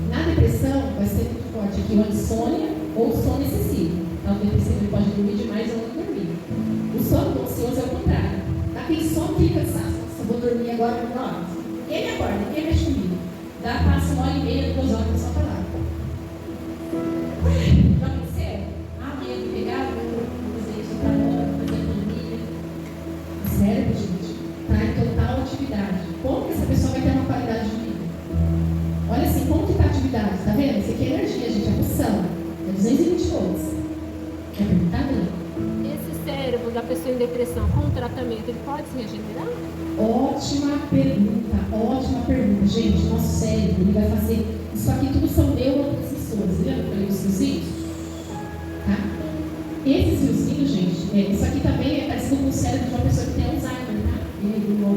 Na depressão vai ser muito forte aqui a insônia ou o sono excessivo. Então, o depressivo pode dormir demais ou não dormir. O sono ansioso é o contrário. Aquele sono que cansaço. Eu vou dormir agora, não. Ninguém me acorda, ninguém mexe comigo. Passa 1h30, 2 horas, a pessoa está lá. Já amanheceu? Amanhã eu vou pegar, vou fazer isso para hora, vou fazer economia. Cérebro, gente, está em total atividade. Como que essa pessoa vai ter uma qualidade de vida? Olha assim, como que está a atividade? Está vendo? Isso aqui é energia, gente, é pulsão. É 220 volts. Quer perguntar, Dani? Esse cérebro da pessoa em depressão, com o tratamento, ele pode se regenerar? Ótima pergunta. Gente, nosso cérebro, ele vai fazer... Isso aqui tudo são neurotransmissores. Lembra que eu falei dos fiozinhos? Tá? Esses fiozinhos, gente, isso aqui também é parecido com o cérebro de uma pessoa que tem Alzheimer, tá?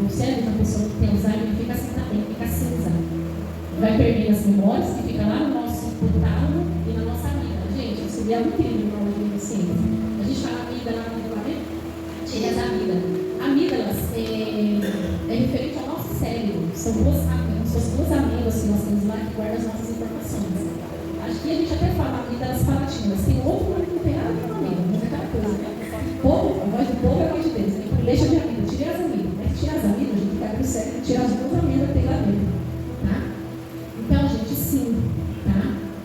O cérebro de uma pessoa que tem Alzheimer, ele fica assim também, fica cinza. Vai perdendo as memórias, que fica lá no nosso hipotálamo e na nossa amígdala. Gente, isso é muito incrível na aula de neurociência. A gente fala amígdala, né? Tira as amígdalas. Amígdalas é referente ao nosso cérebro. São duas amígdalas que nós temos lá que guardam as nossas informações. A Acho que a gente até fala amígdala palatina, mas tem outro nome que não tem nada a ver com amígdala, mas é aquela coisa, né? Povo, a voz do povo é a voz de Deus. Então, deixa de amígdala, tira as amígdalas. Mas tira as amígdalas, a gente vai pro cérebro, tira as duas amígdalas que tem lá dentro. Tá? Então, gente, sim. Tá?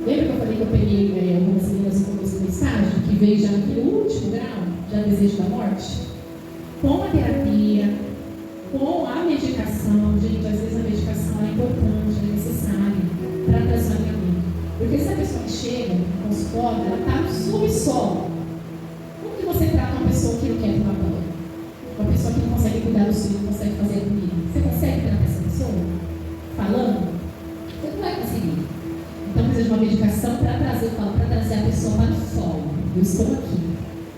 Lembra que eu falei que eu peguei algumas meninas no começo do estágio, que veio já naquele último grau, já desejo da morte? Com a terapia, com a medicação, gente, às vezes a medicação é importante, é necessária para tratamento. Porque se a pessoa que chega no consultório, ela está no subsolo. Como que você trata uma pessoa que não quer tomar banho? Uma pessoa que não consegue cuidar do filho, não consegue fazer a comida? Você consegue tratar essa pessoa? Falando? Você não vai conseguir. Então precisa de uma medicação para trazer, eu falo, para trazer a pessoa para o solo. Eu estou aqui.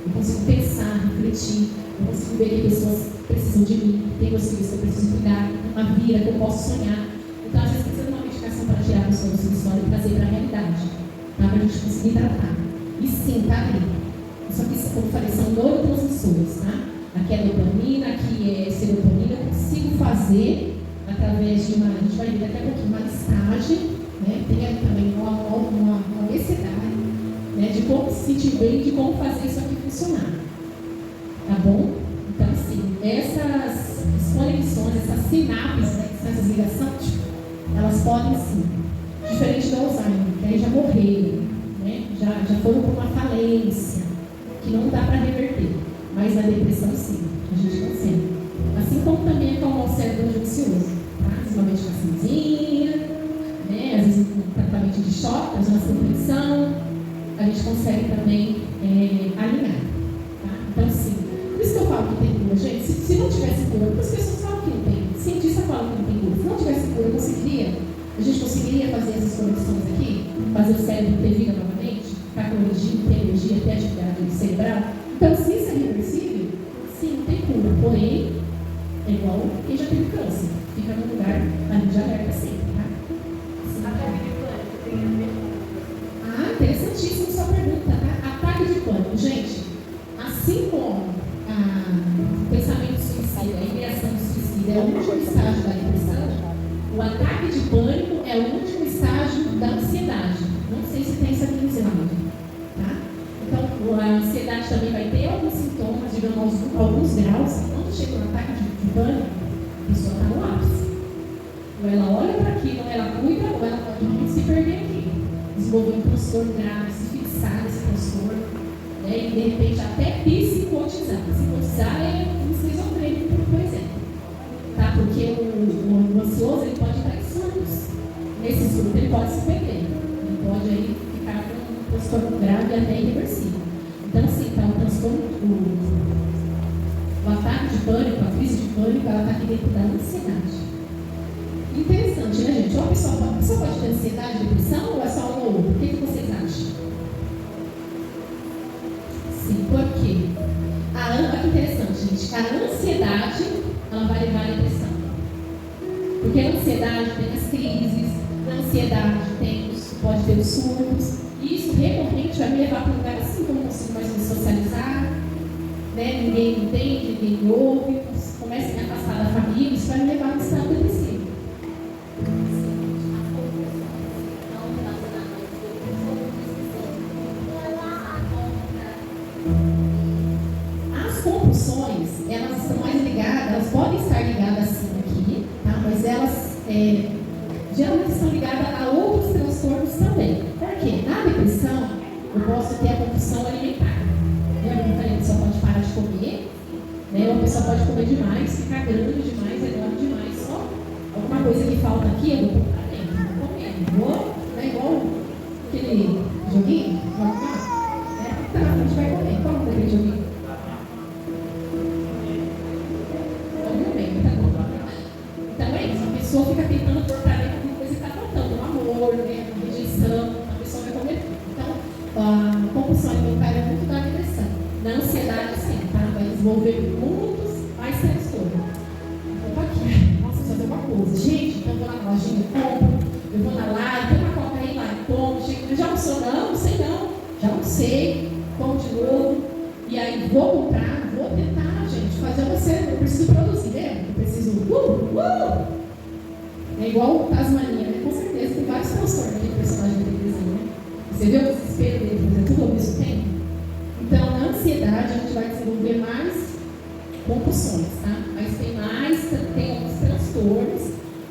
Eu consigo pensar, refletir. Eu consigo ver que pessoas precisam de mim, tem meus filhos que eu preciso cuidar, uma vida que eu posso sonhar. Então, às vezes, precisa de uma medicação para tirar a pessoa do subsolo e trazer para a realidade, tá? Para a gente conseguir tratar. E sim, tá ali. Só que, como eu falei, são neurotransmissores, tá? Aqui é dopamina, aqui é serotonina. Eu consigo fazer através de uma, a gente vai ver daqui a pouquinho, uma listagem, né? Tem ali também uma obesidade, né? De como se sentir bem, de como fazer isso aqui funcionar. Tá bom? Então, assim, essas conexões, essas sinapses, né, essas ligações, elas podem, sim, diferente do Alzheimer, que aí já morreram, né, já foram para uma falência, que não dá para reverter. Mas na depressão, sim, a gente consegue. Assim como também é com o cérebro ansioso, tá? Às vezes uma medicaçãozinha, né, às vezes um tratamento de choque, às vezes uma supressão, a gente consegue também alinhar. Tá? Então, sim. Por isso que eu falo que tem cura, gente. Se não tivesse cura, muitas pessoas falam que não tem. Cientistas falam que não tem cura. Se não tivesse cura, a gente conseguiria fazer essas conexões aqui, fazer o cérebro ter vida novamente, ficar com energia, ter energia, ter atividade cerebral. Então, se isso é reversível, sim, não tem cura. Porém, é igual quem já teve câncer. Fica num lugar ali de alerta sempre, tá? Ataque de pânico tem a ver com... Ah, interessantíssimo sua pergunta, tá? Ataque de pânico. Gente, assim como o pensamento suicida, a ideação de suicida é o último estágio da depressão, o ataque de pânico é o último estágio da ansiedade. Não sei se tem essa ansiedade, tá? Então, a ansiedade também vai ter alguns sintomas, digamos, alguns graus. Quando chega no ataque de pânico, a pessoa está no ápice. Ou ela olha para aquilo, ou ela cuida, ou ela pode se perder aqui. Desenvolver um transtorno grave, se fixar nesse transtorno, né? E de repente até psicotizar. Psicotizar é um esquizofrênico, por exemplo. Tá? Porque o ansioso ele pode estar em surtos. Nesse surto ele pode se perder. Ele pode aí ficar com um transtorno grave e até irreversível. Então, assim, tá, o transtorno, o ataque de pânico, a crise de pânico, ela está aqui dentro da ansiedade. Interessante, né, gente? Uma pessoa pode ter ansiedade, depressão, ou é só um ou outro? O que vocês acham? Sim, por quê? Olha que interessante, gente. A ansiedade, ela vai levar à depressão. Porque a ansiedade tem as crises, a ansiedade pode ter os surtos, e isso recorrente vai me levar para um lugar assim, que eu não consigo mais me socializar, né? Ninguém me entende, ninguém me ouve, começa a me afastar da família, isso vai me levar a um estado depressivo. As compulsões, elas estão mais ligadas, elas podem estar ligadas assim aqui, tá? Mas elas geralmente estão ligadas a outros transtornos também. Por quê? Na depressão, eu posso ter a compulsão alimentar. Lembra que eu falei que a pessoa pode parar de comer? Né? Uma pessoa pode comer demais, ficar grande demais, enorme demais. Só alguma coisa que falta aqui, eu vou comprar dentro, vou comer. Vou, né? Igual aquele joguinho, vamos lá. Tá, a gente vai comer. Qual é aquele joguinho? Então é isso, a pessoa fica tentando cortar dentro de uma coisa que está faltando, um amor, né? Uma rejeição, a pessoa vai comer tudo. Então, a compulsão alimentar é muito da depressão. Na ansiedade, sim, tá? Vai desenvolver muitos mais transtornos. Eu tô aqui, nossa, fazer uma coisa. Gente, então eu vou lá na lojinha, compro, eu vou na lá, tem uma coca aí lá, compro, chego, já almoçou? Não sei não. Já almocei, como de novo, e aí vou comprar, vou tentar, gente, fazer uma série, eu preciso produzir, né? Eu preciso, É igual o Tasmania, né? Com certeza, tem vários transtornos aqui do personagem da televisão, né? Você vê o desespero dele, mas é tudo ao mesmo tempo? Então, na ansiedade, a gente vai desenvolver mais compulsões, tá? Mas tem alguns transtornos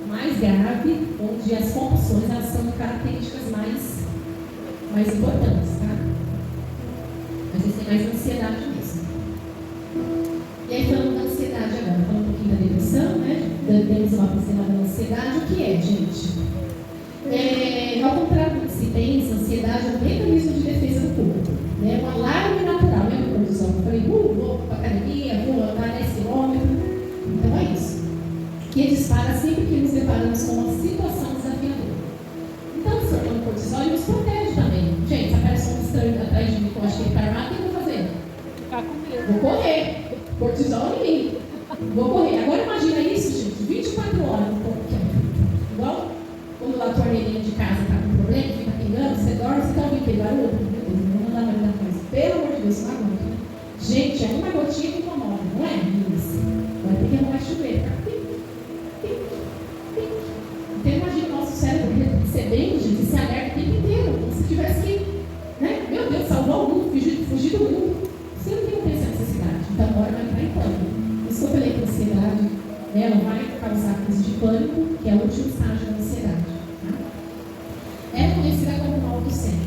mais graves, onde as compulsões elas são características mais importantes, tá? Às vezes tem mais ansiedade mesmo. E aí, falando da ansiedade agora, falando um pouquinho da depressão, né? Demos uma pincelada da ansiedade. O que é, gente? Ao contrário do que se pensa, a ansiedade é um mecanismo de defesa do corpo. Né? Um alarme natural. Lembra o cortisol? Eu falei, vou para a academia, vou andar 10 km. Então é isso. Que dispara sempre que nos deparamos com uma situação desafiadora. Então, se for um cortisol, ele nos protege também. Gente, se aparece um estranho atrás de mim que eu acho que ele está armado, o que eu vou fazer? Ficar com medo. Vou correr. Cortisol em mim. Vou correr. Agora imagina isso, gente. 24 horas. Igual quando a torneirinha de casa está com problema, fica pingando, você dorme, você está ouvindo aquele barulho? Meu Deus, não vou mandar mais da coisa. Pelo amor de Deus, não aguenta. Né? Gente, é uma gotinha que incomoda, não é? Isso. Agora porque não vai chover. Tá? Então imagina o nosso cérebro recebendo, gente, esse alerta o tempo inteiro, como se tivesse que, né? Meu Deus, salvar o mundo, fugir do mundo. Você não tem essa necessidade. Então agora vai entrar em pânico. Isso que eu falei que a ansiedade, né, ela vai causar crise de pânico, que é o último estágio da ansiedade. Tá? É conhecida como mal do século.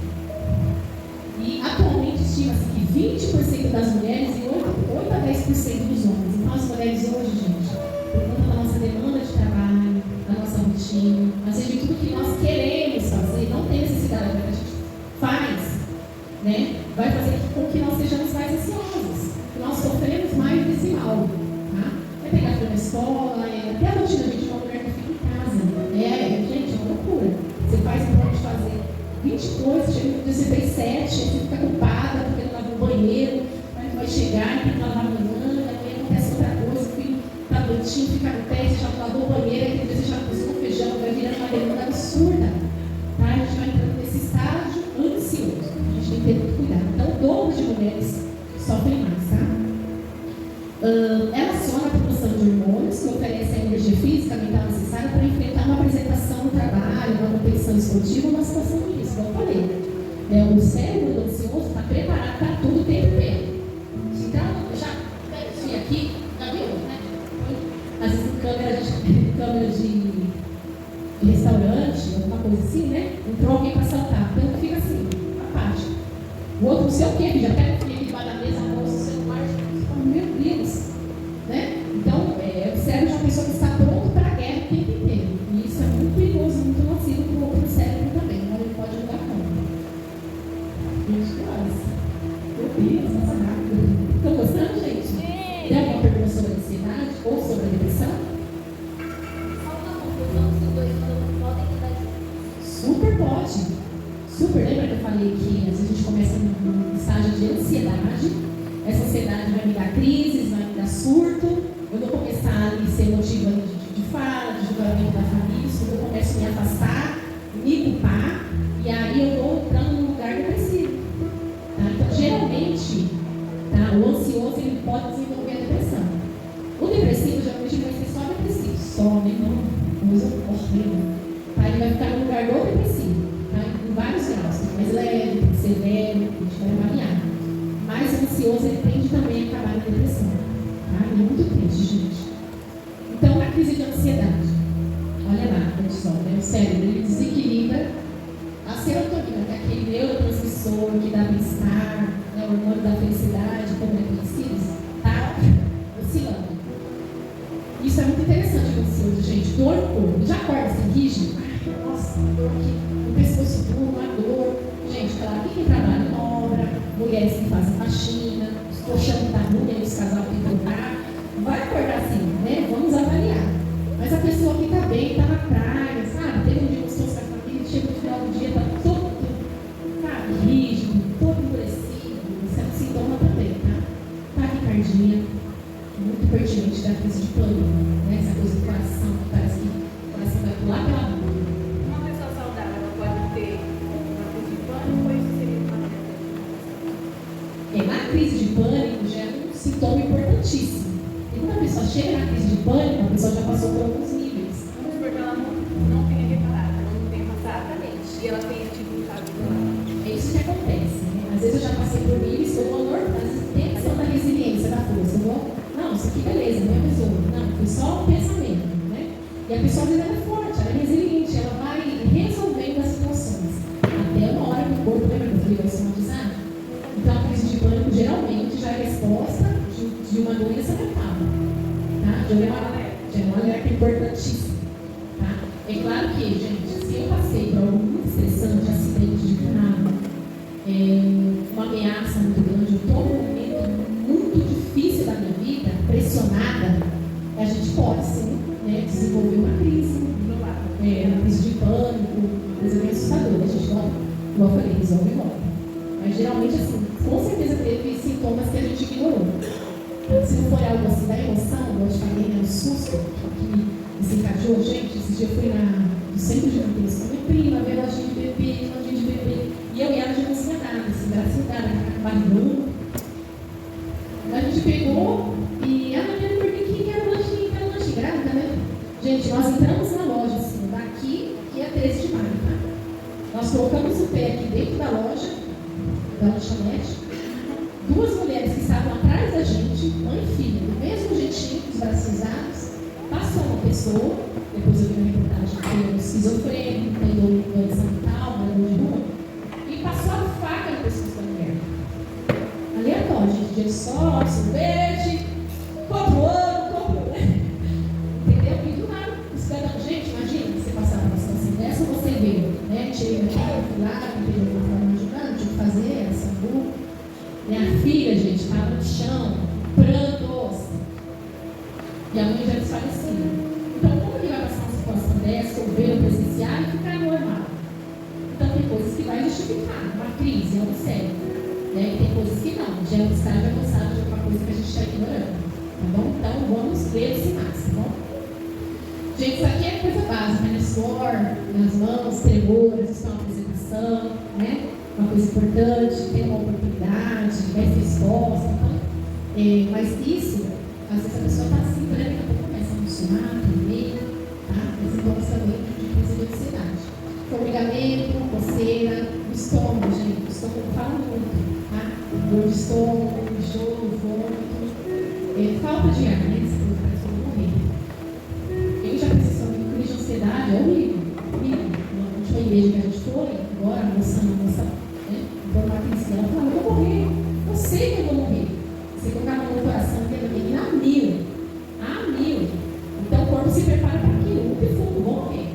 E atualmente estima-se que 20% das mulheres e 8 a 10% dos homens. Então as mulheres hoje, gente, por conta da nossa demanda de trabalho, da nossa rotina, às vezes de tudo que nós queremos fazer, não tem necessidade, mas a gente faz, né? Vai fazer com que nós sejamos mais ansiosos, que nós sofremos mais desse mal. Tá? É pegar filho na escola, até a rotina, a gente é uma mulher que fica em casa. Gente, é uma loucura. Você faz um plano de fazer 20 coisas, chega no dia você fez 7, você fica culpada porque não lavou o banheiro, vai chegar e tem que lavar amanhã, acontece outra coisa, o filho está doentinho, fica no pé, você já lavou o banheiro, aquele dia você já cozinhou feijão, vai virando uma demanda absurda. Tá? A gente vai entrando nesse estágio ansioso. A gente tem que ter muito cuidado. Então, o dobro de mulheres sofrem mais, tá? Ela aciona a produção de hormônios que oferecem a energia física, mental necessária para enfrentar uma apresentação no trabalho, uma competição esportiva, uma situação de risco, como eu falei. O cérebro do ansioso está preparado para tudo o tempo inteiro. Então, já pega aqui, já viu, né? Às vezes em câmera de restaurante, alguma coisa assim, né? Entrou alguém para assaltar, então fica assim, apático. O outro não sei o quê, já pega o filho debaixo da mesa, a bolsa, o celular, meu Deus, né? Então, o cérebro de uma pessoa que está pronto para a guerra o tempo inteiro. E isso é muito perigoso, muito nocivo para o outro cérebro também, então ele pode mudar conta. 20 horas. Meu Deus, nossa rápido. Estão gostando, gente? Sim. Tem alguma pergunta sobre a ansiedade ou sobre a depressão? Só uma conclusão, se os dois não podem lidar juntos. Super pode. Super. Lembra que eu falei que às vezes a gente começa num estágio de ansiedade. Essa ansiedade vai me dar crises, vai me dar surto. Eu vou começar a ser motivo de fala, de julgamento da família. Eu começo a me afastar, me culpar. E aí eu vou entrando num lugar depressivo. Tá? Então, geralmente, tá, o ansioso ele pode desenvolver a depressão. O depressivo geralmente vai ser só depressivo. Só, né? Não, coisa horrível. Tá? Ele vai ficar no lugar do depressivo. Tá? Em vários graus. Mais leve, severo, a gente vai avaliar. Mas o ansioso ele tende também a acabar na depressão. Tá? Ele é muito triste, gente. Então, a crise de ansiedade. Olha lá, pessoal, né? O cérebro ele desequilibra a serotonina, que é aquele neurotransmissor que dá bem-estar, né? O hormônio da felicidade, como é conhecido, está oscilando. Isso é muito interessante no ansioso, gente. Dor no corpo. Já acorda assim, rígido? Ai, nossa, dor aqui no pescoço duro, a dor. Gente, claro, quem trabalha em obra, mulheres que fazem faxina, os colchão que está ruim, os casal que trocar, vai acordar assim, né? Vamos avaliar. Mas a pessoa que está bem, está na praia, sabe? Teve um dia gostoso com a família, chega no final do dia, está todo, sabe, rígido, todo endurecido. Isso é um sintoma também, tá? Taquicardia, muito pertinente da crise de pânico, né? Essa coisa do coração, que parece que o coração vai pular pela boca. Uma pessoa saudável ela pode ter uma crise de pânico ou isso seria uma Na crise de pânico já é um sintoma importantíssimo. E quando a pessoa chega na crise de pânico, a pessoa já passou por alguns níveis. Vamos supor que ela não tenha reparado, ela não tenha passado. Exatamente. E ela tenha tido um caso de isso aqui beleza, não é a pessoa. Não, foi só um pensamento, né? E a pessoa às vezes ela é forte, ela é resiliente, ela vai resolvendo as situações. Até uma hora que o corpo, lembra que eu falei, vai somatizar? Então a crise de pânico geralmente já é resposta de uma doença mental. Tá? Já é um alerta importantíssimo. Tá? É claro que, gente, se eu passei por algo muito estressante, acidente de carro, uma ameaça muito grande, eu estou num momento muito difícil da minha vida, pressionada, a gente pode sim, né, desenvolver uma crise, uma crise de pânico, uma coisa meio assustadora. A gente volta, igual eu falei, resolve e volta. Mas geralmente, assim, com certeza teve sintomas que a gente ignorou. Se não for algo assim da emoção, eu te falei, né, um susto que desencadeou, gente, esse dia eu fui no centro de Campinas com a minha prima, ver lojinha de bebê, e eu e ela já não tinha nada, assim, graças barulhando. A gente pegou e a menina perguntou que era lanche grávida, né? Gente, nós entramos na loja, assim, daqui é 13 de maio, tá? Nós colocamos o pé aqui dentro da loja, da lanchonete. Duas mulheres que estavam atrás da gente, mãe e filha, do mesmo jeitinho, os braços cruzados, passou uma pessoa, depois eu vi na reportagem que tem um esquizofrênico, tem doença mental, barulho de rua, e passou a faca no pescoço da mulher. Aleatório, gente, dia de sol, sorvete, compra o ano, entendeu? E do nada, o cidadão, gente, imagina, você passar por uma situação dessa, você vê, né, tirei aqui, fui lá, pedi uma forma ajudando, tinha que fazer essa rua. Minha filha, gente, estava no chão, prantos. E a mãe já desfaleceu. Então, como que vai passar uma situação dessa, ou ver, ou presenciar e ficar normal? Então, tem coisas que vai justificar uma crise, é um sério. Né? E tem coisas que não. Já é um estágio avançado de alguma coisa que a gente está ignorando. Tá bom? Então, vamos ler os sinais, tá bom? Gente, isso aqui é coisa básica, né? Suor nas mãos, tremor, isso é uma apresentação, né? Uma coisa importante, ter uma oportunidade, vai ser exposta, então, mas isso, às vezes a pessoa está assim, né, daqui a pouco começa a funcionar, tremer, tá? Mas sintomas também de crise de ansiedade. Formigamento, coceira, o estômago, gente, o estômago fala muito, tá? Dor de estômago, enjoo, vômito, falta de ar, né? Esse povo parece que vai morrer. Eu já precisou de crise de ansiedade, é horrível, horrível. Na última igreja que a gente foi, agora, a moça, por uma crise, ela falou, eu vou morrer, eu sei que eu vou morrer. Você colocava no coração que a menina a mil. Então o corpo se prepara para aquilo, o defunto, vou morrer.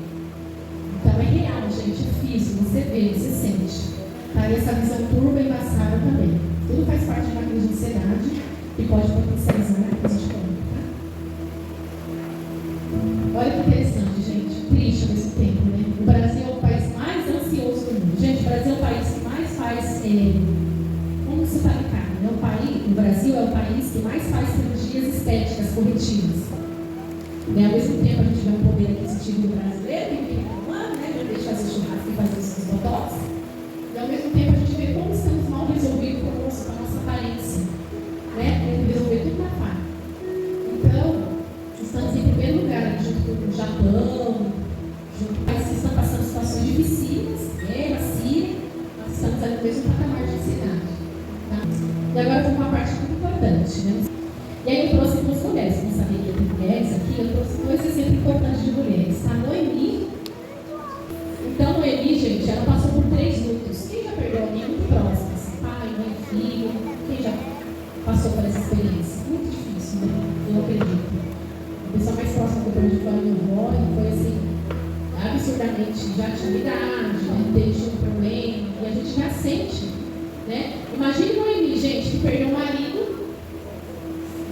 Então é real, gente, é físico, você vê, você sente. Tá? E essa visão turva e embaçada também. Tudo faz parte de uma crise de ansiedade que pode potencializar a crise de pânico, tá? Olha que interessante, gente, triste ao mesmo tempo, né? O Brasil é o país mais ansioso do mundo. Gente, o Brasil é o país que mais faz, como você está ligado, né? O Brasil é o país que mais faz cirurgias estéticas corretivas. Né? Ao mesmo tempo, a gente vê um poder aquisitivo do brasileiro, tem que reclamar, né? Não deixa de fazer churrasco e fazer esses botox. E ao mesmo tempo, a gente vê como estamos mal resolvidos com a nossa aparência. Né? Tem que resolver tudo na faca. Então, estamos em primeiro lugar, junto com o Japão, junto com países que estão passando situações dificíliis, guerra, Síria, nós estamos ali no mesmo patamar de ansiedade. Tá? E agora vamos para uma parte muito importante, né? E aí eu trouxe duas mulheres, não sabia que ia ter mulheres aqui, eu trouxe dois exemplos importantes de mulheres. A Noemi. Então, Noemi, gente, ela passou por 3 lutos. Quem já perdeu alguém muito próximo? Assim, pai, mãe, filho? Quem já passou por essa experiência? Muito difícil, né? Eu acredito. A pessoa mais próxima que eu perdi foi a minha avó, e foi assim, absurdamente, já tinha idade, né? Tinha um problema, e a gente já sente, né? Imagine Noemi, gente, que perdeu o marido.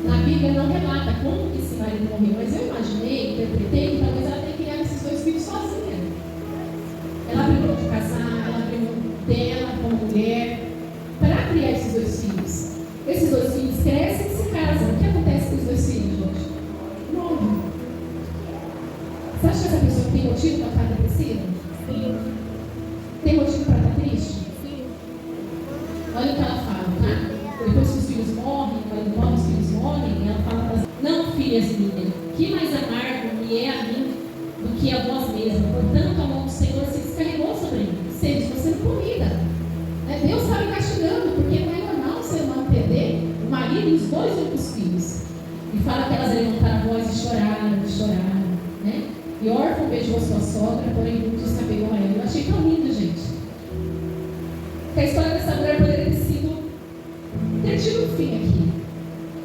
Na Bíblia não relata como que esse marido morreu, mas eu imaginei, interpretei que talvez ela tenha criado esses 2 filhos sozinha. Ela abriu mão de casar, ela abriu mão dela como mulher, para criar esses 2 filhos. Esses 2 filhos crescem e se casam. O que acontece com os 2 filhos, gente? Morrem. Você acha que essa pessoa tem motivo para estar depressiva? Sim. Tem motivo para estar triste? Sim. Olha o que ela fala, tá? Depois que os filhos morrem, quando morrem, os filhos morrem, ela fala para as não, filhas minhas, que mais amargo me é a mim do que a vós mesmas. Portanto, a mão do Senhor se descarregou sobre mim. Sede você não comida. Deus está me castigando, porque não é normal o ser humano perder o marido e os 2 únicos filhos. E fala que elas levantaram a voz e choraram, né? E órfão beijou sua sogra, porém muitos se apegou a ela. Eu achei tão lindo, gente. Que a história dessa mulher poderia ter tido um fim aqui.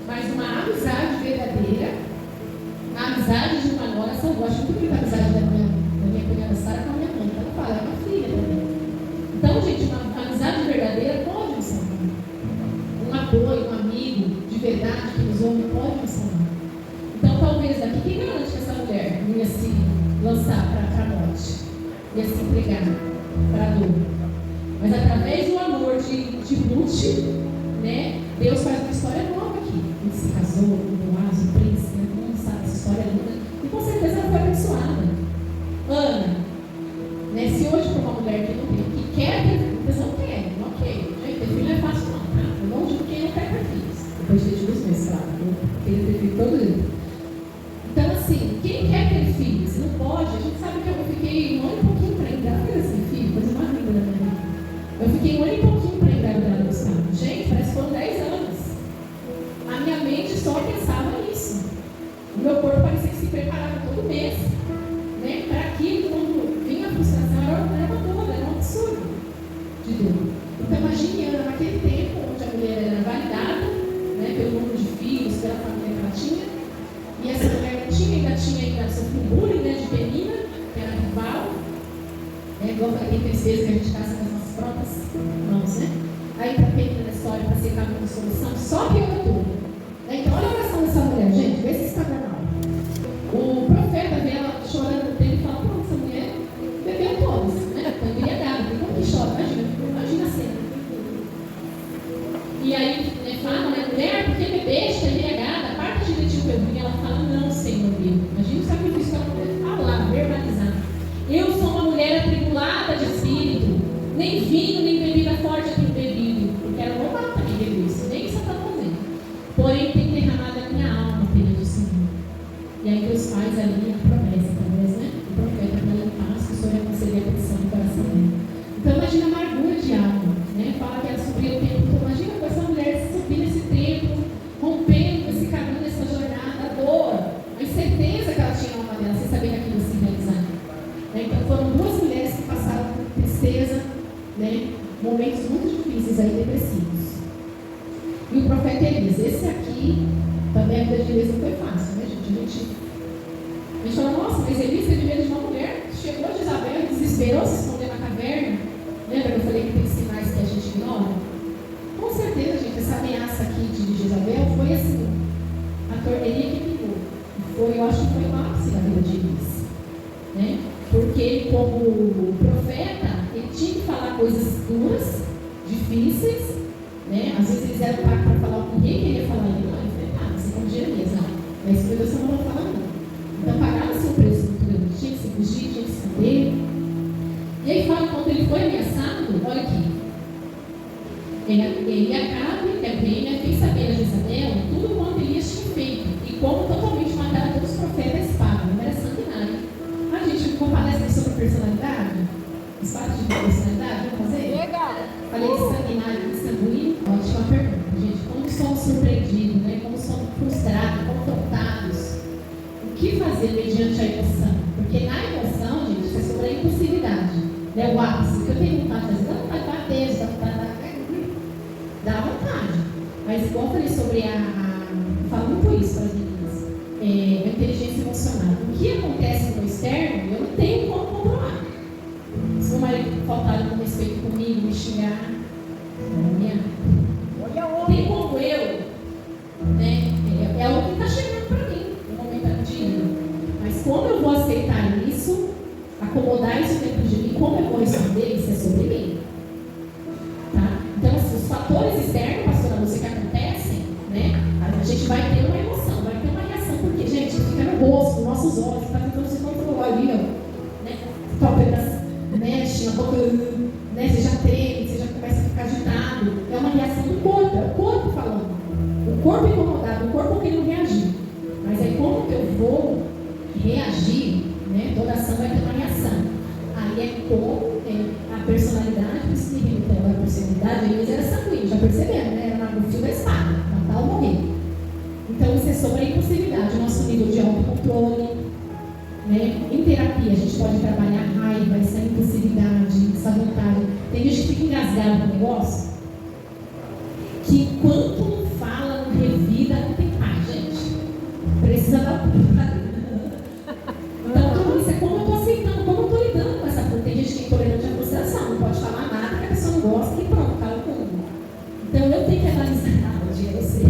Mas uma amizade verdadeira, a amizade de uma nora salvou. Acho muito bonita a amizade da minha cunhada Sara com a minha mãe. Ela fala, é uma filha também. Então, gente, uma amizade verdadeira pode nos salvar. Um apoio, um amigo de verdade que nos ouve pode nos salvar. Então, talvez daqui, quem garante que essa mulher não ia se lançar para a morte, ia se entregar para a dor? Mas através do amor de Ruth, né, Deus faz uma história nova aqui. Ele se casou com Boaz, o príncipe, né? Todo mundo sabe essa história linda. E com certeza ela foi abençoada. Ana, né, se hoje for uma mulher que não tem, que quer ter filho, pessoal quer, ok. Gente, ter filho não é fácil não, tá? Eu não digo quem não quer ter filhos. Depois de ter tido os meus, claro. Eu queria ter filho todo dia. Então, assim, quem quer ter filhos não pode. A gente sabe que eu fiquei um ano e pouquinho para engravidar assim, filho, coisa mais linda da minha vida. Eu fiquei um ano e pouquinho para engravidar do Gustavo. Gente, parece que foram 10 anos. A minha mente só pensava nisso. O meu corpo parecia que se preparava todo mês, né? Para aquilo, quando vinha a frustração, era uma dor, era um absurdo de dor. Então, imagine Ana, naquele tempo, onde a mulher era validada, né, pelo número de filhos, pela família que ela tinha, e essa mulher ainda tinha sofrido bullying, né, de Penina, que era rival, né, igual aquele tristeza que a gente caça com as nossas próprias mãos, né? Aí para Penina na história, para ser caminho de solução, só piorou tudo. Então, olha a oração dessa mulher, gente, vê se está normal. O profeta vê ela chorando dele e fala: pô, essa mulher bebeu todos, né? Foi embriagada, porque como que chora? Imagina a cena. E aí, né, fala, né, mulher, por que bebeste, está embriagada? Parte direitinho que eu vi, ela fala: não, Senhor Deus. Imagina o sacrifício que ela poder falar, verbalizar. Eu sou uma mulher atribulada de espírito, nem vinho, nem bebida forte tenho bebido, porque era normal também beber isso, nem isso ela está fazendo. Porém, tem derramado a minha alma perante o Senhor. E aí Deus faz ali a promessa, talvez, né? O profeta para ela em paz, que o Senhor ia conceder a petição do coração dela. Então, imagina a amargura de alma, né? Fala que ela subiu o tempo todo. Imagina com essa mulher subir nesse tempo, rompendo esse caminho, nessa jornada, a dor, a incerteza que ela tinha na alma dela, sem saber que aquilo ia se realizar. Então, foram duas mulheres que passaram por tristeza, né? Momentos muito difíceis aí, depressivos. E o profeta Elias, esse aqui, também a vida de Elias não foi fácil, né, gente? A gente fala: nossa, mas Elias teve medo de uma mulher, chegou de Isabel, desesperou, se escondeu na caverna. Lembra que eu falei que tem sinais que a gente ignora? Com certeza, gente, essa ameaça aqui de Isabel foi assim, a torneira que pegou. Foi, eu acho que foi o ápice da vida de Elias, né? Porque ele, como profeta, ele tinha que falar coisas duras, difíceis, né? Às vezes eles eram pagos para falar o que ninguém queria falar. Ele não enfrentava, assim como Jeremias, não. Mas isso Deus não vai falar, não. Então pagava-se um preço muito grande, tinha que se fugir, tinha que se esconder. E aí fala, quando ele foi ameaçado, olha aqui. Ele acaba, que é bem, fez saber a Jezabel tudo quanto Elias tinha feito, e como totalmente mataram todos os profetas a espada, não era sanguinário. A gente comparece sobre personalidade, espada de personalidade, vamos fazer? Legal. Falei de sanguinário e sanguíneo. Ótima pergunta, gente. Como somos surpreendidos, né? Como somos frustrados, confrontados? O que fazer mediante a emoção? Porque na emoção, gente, é sobre a impulsividade, né? O ápice, que eu tenho vontade de fazer, dá vontade de bater, dá vontade de dar. Dá vontade. Mas igual eu falei sobre falo muito isso para as meninas, a inteligência emocional. O que acontece no externo, eu não tenho como controlar. Se o marido faltar com respeito comigo, me xingar, tem como eu, né? É o que está chegando para mim no momento de vida. Mas como eu vou aceitar isso, acomodar isso dentro de mim, como eu vou responder, isso é sobre mim. Tá? Então, assim, os fatores externos, pastora Lúcia, que acontecem, né? A gente vai ter uma emoção, vai ter uma reação, porque, gente, fica no rosto, nos nossos olhos, está tentando se controlar ali, ó, né? Topa, mexe, a boca, né? Você já treme, você já começa a ficar agitado. É uma reação do corpo, é o corpo falando. O corpo incomodado, o corpo querendo reagir. Mas aí como que eu vou reagir, né? Toda ação vai ter uma reação. Aí é como a personalidade que se então a personalidade, eles era sanguíneo, já perceberam, né? Era no fio da espada, matar ou morrer. Então isso é sobre a impulsividade, o nosso nível de autocontrole. Né? Em terapia, a gente pode trabalhar a raiva, essa impulsividade, essa vontade. Tem gente que fica engasgado com o negócio, que enquanto não fala, não revida, não tem paz, gente. Precisa dar Então, tudo isso é como eu estou aceitando, como eu estou lidando com essa frustração. Tem gente que é intolerante à frustração, não pode falar nada que a pessoa não gosta e pronto, cala o mundo. Então, eu tenho que analisar, eu sei.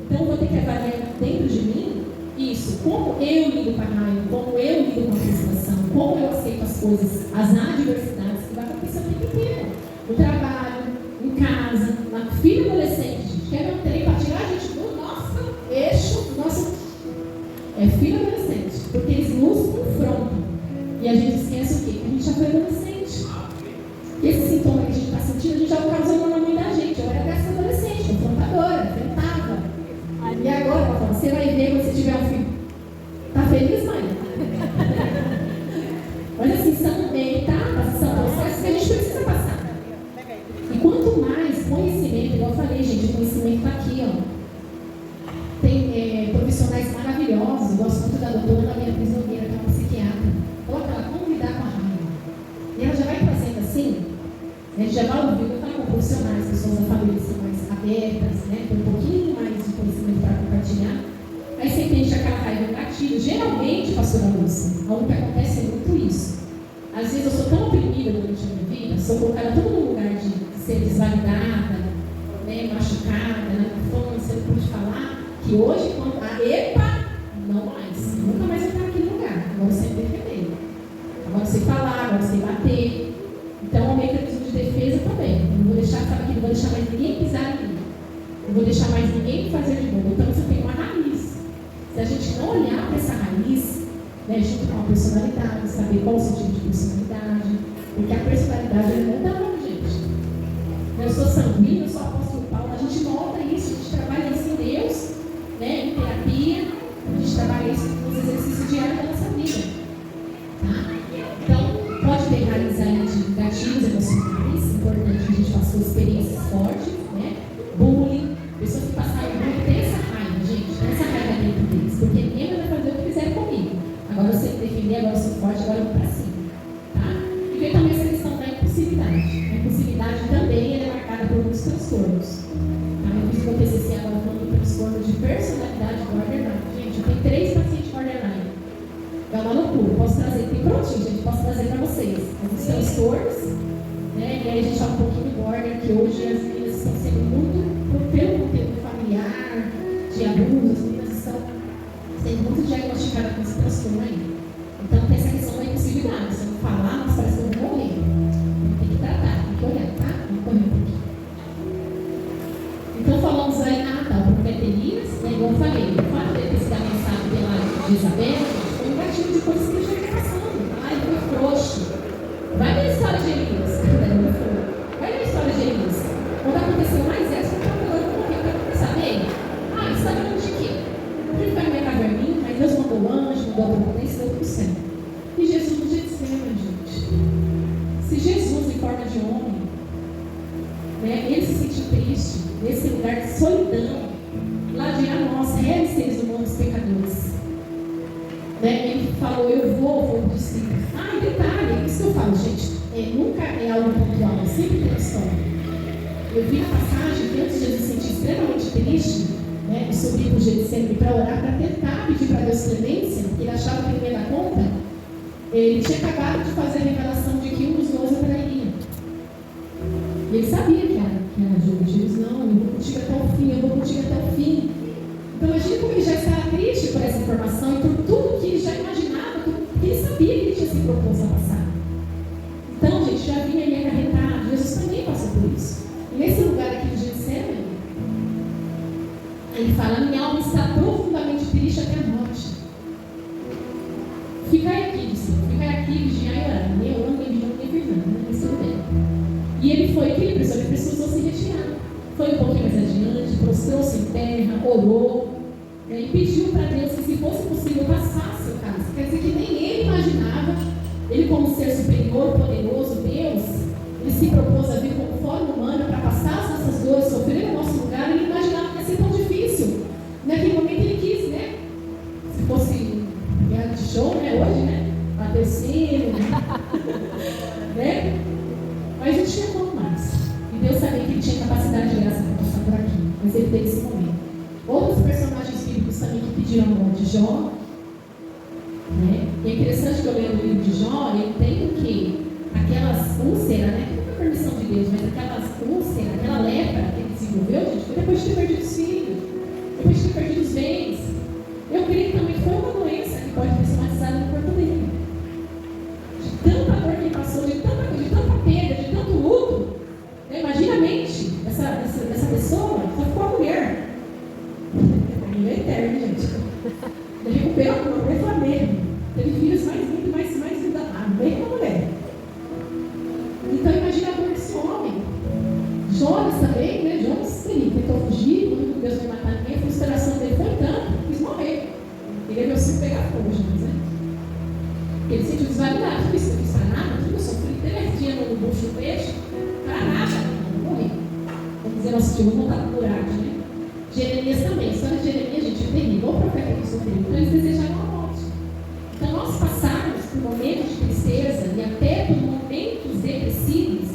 Então, eu vou ter que avaliar dentro de mim isso, como eu lido com a raiva, como eu lido com a frustração, como eu aceito as coisas, as adversidades que vai acontecer o tempo inteiro. No trabalho, em casa, na filha adolescente, gente, quer um trem para tirar a gente do nosso eixo, do nosso. É filho adolescente, porque eles nos confrontam. E a gente esquece o quê? Que a gente já foi adolescente. E esse sintoma que a gente está sentindo, a gente já causou na mãe da gente. Eu era dessa adolescente, confrontadora, enfrentava. E agora, você vai ver quando você tiver um filho. Tá feliz, mãe? Olha assim, são etapas, são processos que a gente precisa passar. E quanto mais conhecimento, igual eu falei, gente, o conhecimento está aqui, ó. Tem profissionais maravilhosos, eu gosto muito da doutora Ana Beatriz Nogueira, que é uma psiquiatra. Coloca ela, como lidar com a raiva. E ela já vai trazendo assim, a gente já vai ouvindo, eu falo com profissionais, pessoas da família que são mais abertas, né, tem um pouquinho mais de conhecimento para compartilhar. Aí você entende aquela raiva gatilho. Geralmente, pastora Lúcia, algo que acontece é muito isso. Às vezes eu sou tão oprimida durante a minha vida, sou colocada todo no lugar de ser desvalidada, né, machucada, na infância, não pude falar, que hoje, quando epa, não mais, nunca mais eu estar naquele lugar. Agora eu sei defender. Agora eu sei falar, agora eu sei bater. Então, é um mecanismo de defesa também. Eu não vou deixar, sabe aqui, não vou deixar mais ninguém pisar em mim. Não vou deixar mais ninguém fazer de novo. Então, você tem uma raiz. Se a gente não olhar para essa raiz, né, junto com a personalidade, saber qual o sentido de personalidade, porque a personalidade não dá nome, gente. Eu sou sanguíneo, eu sou apóstolo Paulo, a gente nota isso, a gente trabalha isso em Deus, né, em terapia, a gente trabalha isso nos exercícios diários da nossa vida. Tá? Então, pode ter raiz aí de gatilhos emocionais, importante que a gente passou experiências fortes, né? Bullying, pessoas que passaram muito, tem essa raiva, gente, tem essa raiva dentro deles, porque ninguém vai fazer o que fizeram comigo. Agora eu sei me defender, agora eu sou forte, agora eu vou pra cima. Tá? E vem também essa questão da impulsividade. A impulsividade também é marcada por muitos transtornos. Tá? Eu fiz meu TCC agora falando do transtorno de personalidade borderline. Gente, eu tenho 3 pacientes borderline. É uma loucura. Posso trazer, tem prontinho, gente, posso trazer para vocês. Alguns transtornos, né? E aí a gente fala um pouquinho do border, que hoje as meninas estão sendo muito, pelo conteúdo familiar, de abuso, as meninas estão sendo muito diagnosticadas com esse transtorno aí. Então tem essa questão da impulsividade. Se eu não falar, mas parece que eu vou morrer. Tem que tratar, tem que olhar, tá? Vamos correr um pouquinho. Então falamos aí, tá, o profeta Elias, né? Igual eu falei, o fato de ter sido ameaçado pela Jezabel foi um gatilho de coisas que ele já está passando. Ele foi frouxo. Vai ver a história de Elias. Vai ver a história de Elias. Quando aconteceu mais essa, eu estava falando com alguém para saber. Você está falando de quê? Ele vai me caverninha, mas Deus mandou o anjo, mandou a potência, deu tudo certo. E Jesus no Getsemane, gente. Se Jesus, em forma de homem, né, ele se sentiu triste, nesse lugar de solidão, lá de a nós, réis seres humanos pecadores. Né, ele falou, eu vou para os discípulos. E detalhe, é isso que eu falo, gente, nunca é algo pontual, sempre tem história. Eu vi na passagem que antes de Jesus se sentir extremamente triste, né, ele subiu para o Getsemane para orar, para tentar pedir para Deus clemência, porque ele achava que ele não ia dar conta. Ele tinha acabado de fazer a revelação de que um dos 12 trairia. E ele sabia que era Judas. Jesus, não, eu vou contigo até o fim, eu vou contigo até o fim. Então imagine como ele já estava triste por essa informação e por tudo que ele já imaginava, porque ele sabia que ele tinha se proposto a passar. Então, gente, já vinha ali acarretado. Jesus também passou por isso. E nesse lugar aqui de Getsemane, ele fala, minha alma está profundamente triste até a morte. Ficai aqui, discípulo, ficai aqui, vigiai e orai. Nem orando, nem vigiando, nem virando, né? Isso tudo bem. E ele foi, que ele precisou se retirar. Foi um pouquinho mais adiante, prostrou-se em terra, orou, né? E pediu para Deus que, se fosse possível, passasse o cálice. Quer dizer que nem ele imaginava, ele como ser superior, poderoso, Deus, ele se propôs a vir como forma humana para passar as nossas dores, sofrer no nosso lugar. Ele imaginava que ia ser tão difícil. Naquele momento ele quis, né? amigos também que pediram a morte de Jó. Né? E é interessante que eu leio o livro de Jó, ele tem o quê? Aquelas úlceras, né? Não é permissão de Deus, mas aquelas úlceras, aquela lepra que ele desenvolveu, gente, foi depois de ter perdido os filhos, depois de ter perdido os bens. Eu creio que também foi uma doença que pode ter somatizado no corpo dele. De tanta dor que ele passou, de tanta perda, de tanto luto. Né? Imagina a mente dessa pessoa, só ficou a mulher. A mulher é eterna, gente. Ele recuperou a mulher Flamengo. Teve filhos mais lindos, mais lindos da bem com a mulher. Então imagina a dor desse homem. Jonas também, né? Jonas tentou fugir, quando Deus vai matar ninguém, a frustração dele foi tanto, quis morrer. Ele é meu filho pegar fogo, Jonas, né? Ele se sentiu desvalidado, tudo isso eu fiz para nada, tudo eu sofri 3 dias no bucho do peixe, para nada, não morri. Vamos dizer, nosso tio, vamos voltar para o buraco, né? Jeremias também, a história de Jeremias, gente, é terrível, o profeta que sofreu, então eles desejaram a morte. Então nós passarmos por momentos de tristeza e até por momentos depressivos,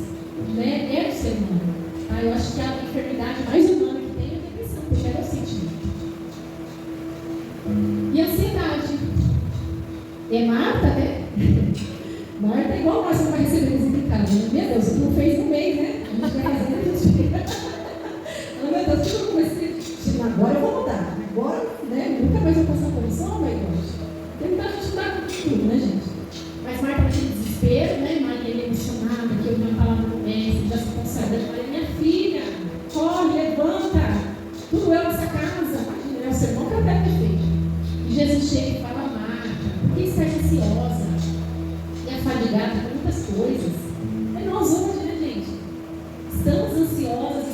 né, é do ser humano. Tá? Eu acho que a enfermidade mais humana que tem é a depressão, porque é o sentimento. E a ansiedade. É Marta, né? Marta é igual nós, não vai receber visita em casa. Meu Deus, você não fez no mês, né? A gente vai fazer, a gente fica. Meu Deus, tudo eu comecei. Agora eu vou mudar. Agora, né? Nunca mais vou passar por isso. Oh, my gosh. Tem muita gente que dá tudo, né, gente? Mas Marta naquele desespero, né? Maria emocionada, que eu vi uma palavra do mestre, já se consagrando. Maria, minha filha, corre, levanta. Tudo eu nessa casa. Imagina, é o sermão que eu até ter feito. E Jesus chega e fala, Marta, por que está ansiosa? E afadigada com muitas coisas. É nós hoje, né, gente? Estamos ansiosos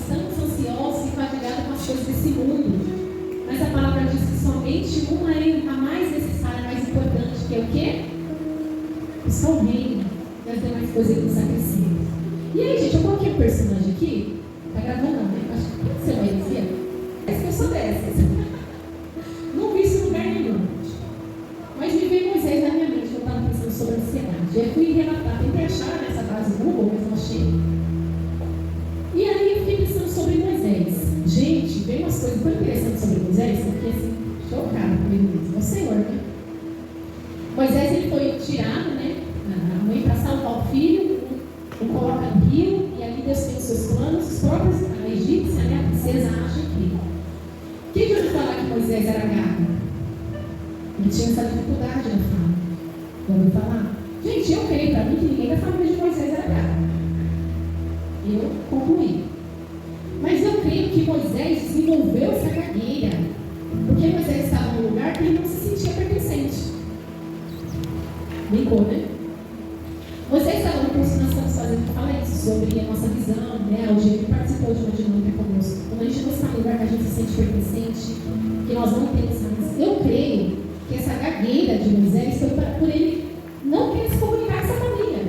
e fadigados com as coisas desse mundo. Mas a palavra diz que somente uma é a mais necessária, a mais importante, que é o quê? Buscar o reino. E as demais coisas nos acrescentam. E aí, gente, eu coloquei um personagem aqui. Tá gravando não, né? Acho que pode ser uma heresia. Parece que eu sou dessas. Não vi isso em lugar nenhum. Mas me veio Moisés na minha mente, eu estava pensando sobre a ansiedade. Eu fui relatar, tentei achar nessa base Google, mas não achei. E aí eu fiquei pensando sobre Moisés. Gente, veio umas coisas tão interessantes sobre Moisés, eu fiquei assim, chocada comigo mesmo. É o Senhor, né? Moisés, ele foi tirado, né? A mãe para salvar o filho, o coloca no rio, e ali Deus tem os seus planos, os próprios, a egípcia, né? A princesa acha que. Quem já ouviu falar que Moisés era gago? Ele tinha essa dificuldade na fala. Já ouviu falar? Gente, eu creio para mim que ninguém da família de Moisés era gago. Eu concluí. Mas eu creio que Moisés desenvolveu essa gagueira, porque Moisés estava num lugar que ele não se sentia pertencente. Brincou, né? Moisés estava no curso que nós estamos fazendo, fala isso, sobre a nossa visão, né? O jeito que participou de uma dinâmica conosco. Quando a gente não está no lugar que a gente se sente pertencente, que nós não temos mais. Eu creio que essa gagueira de Moisés foi por ele não querer se comunicar com essa família.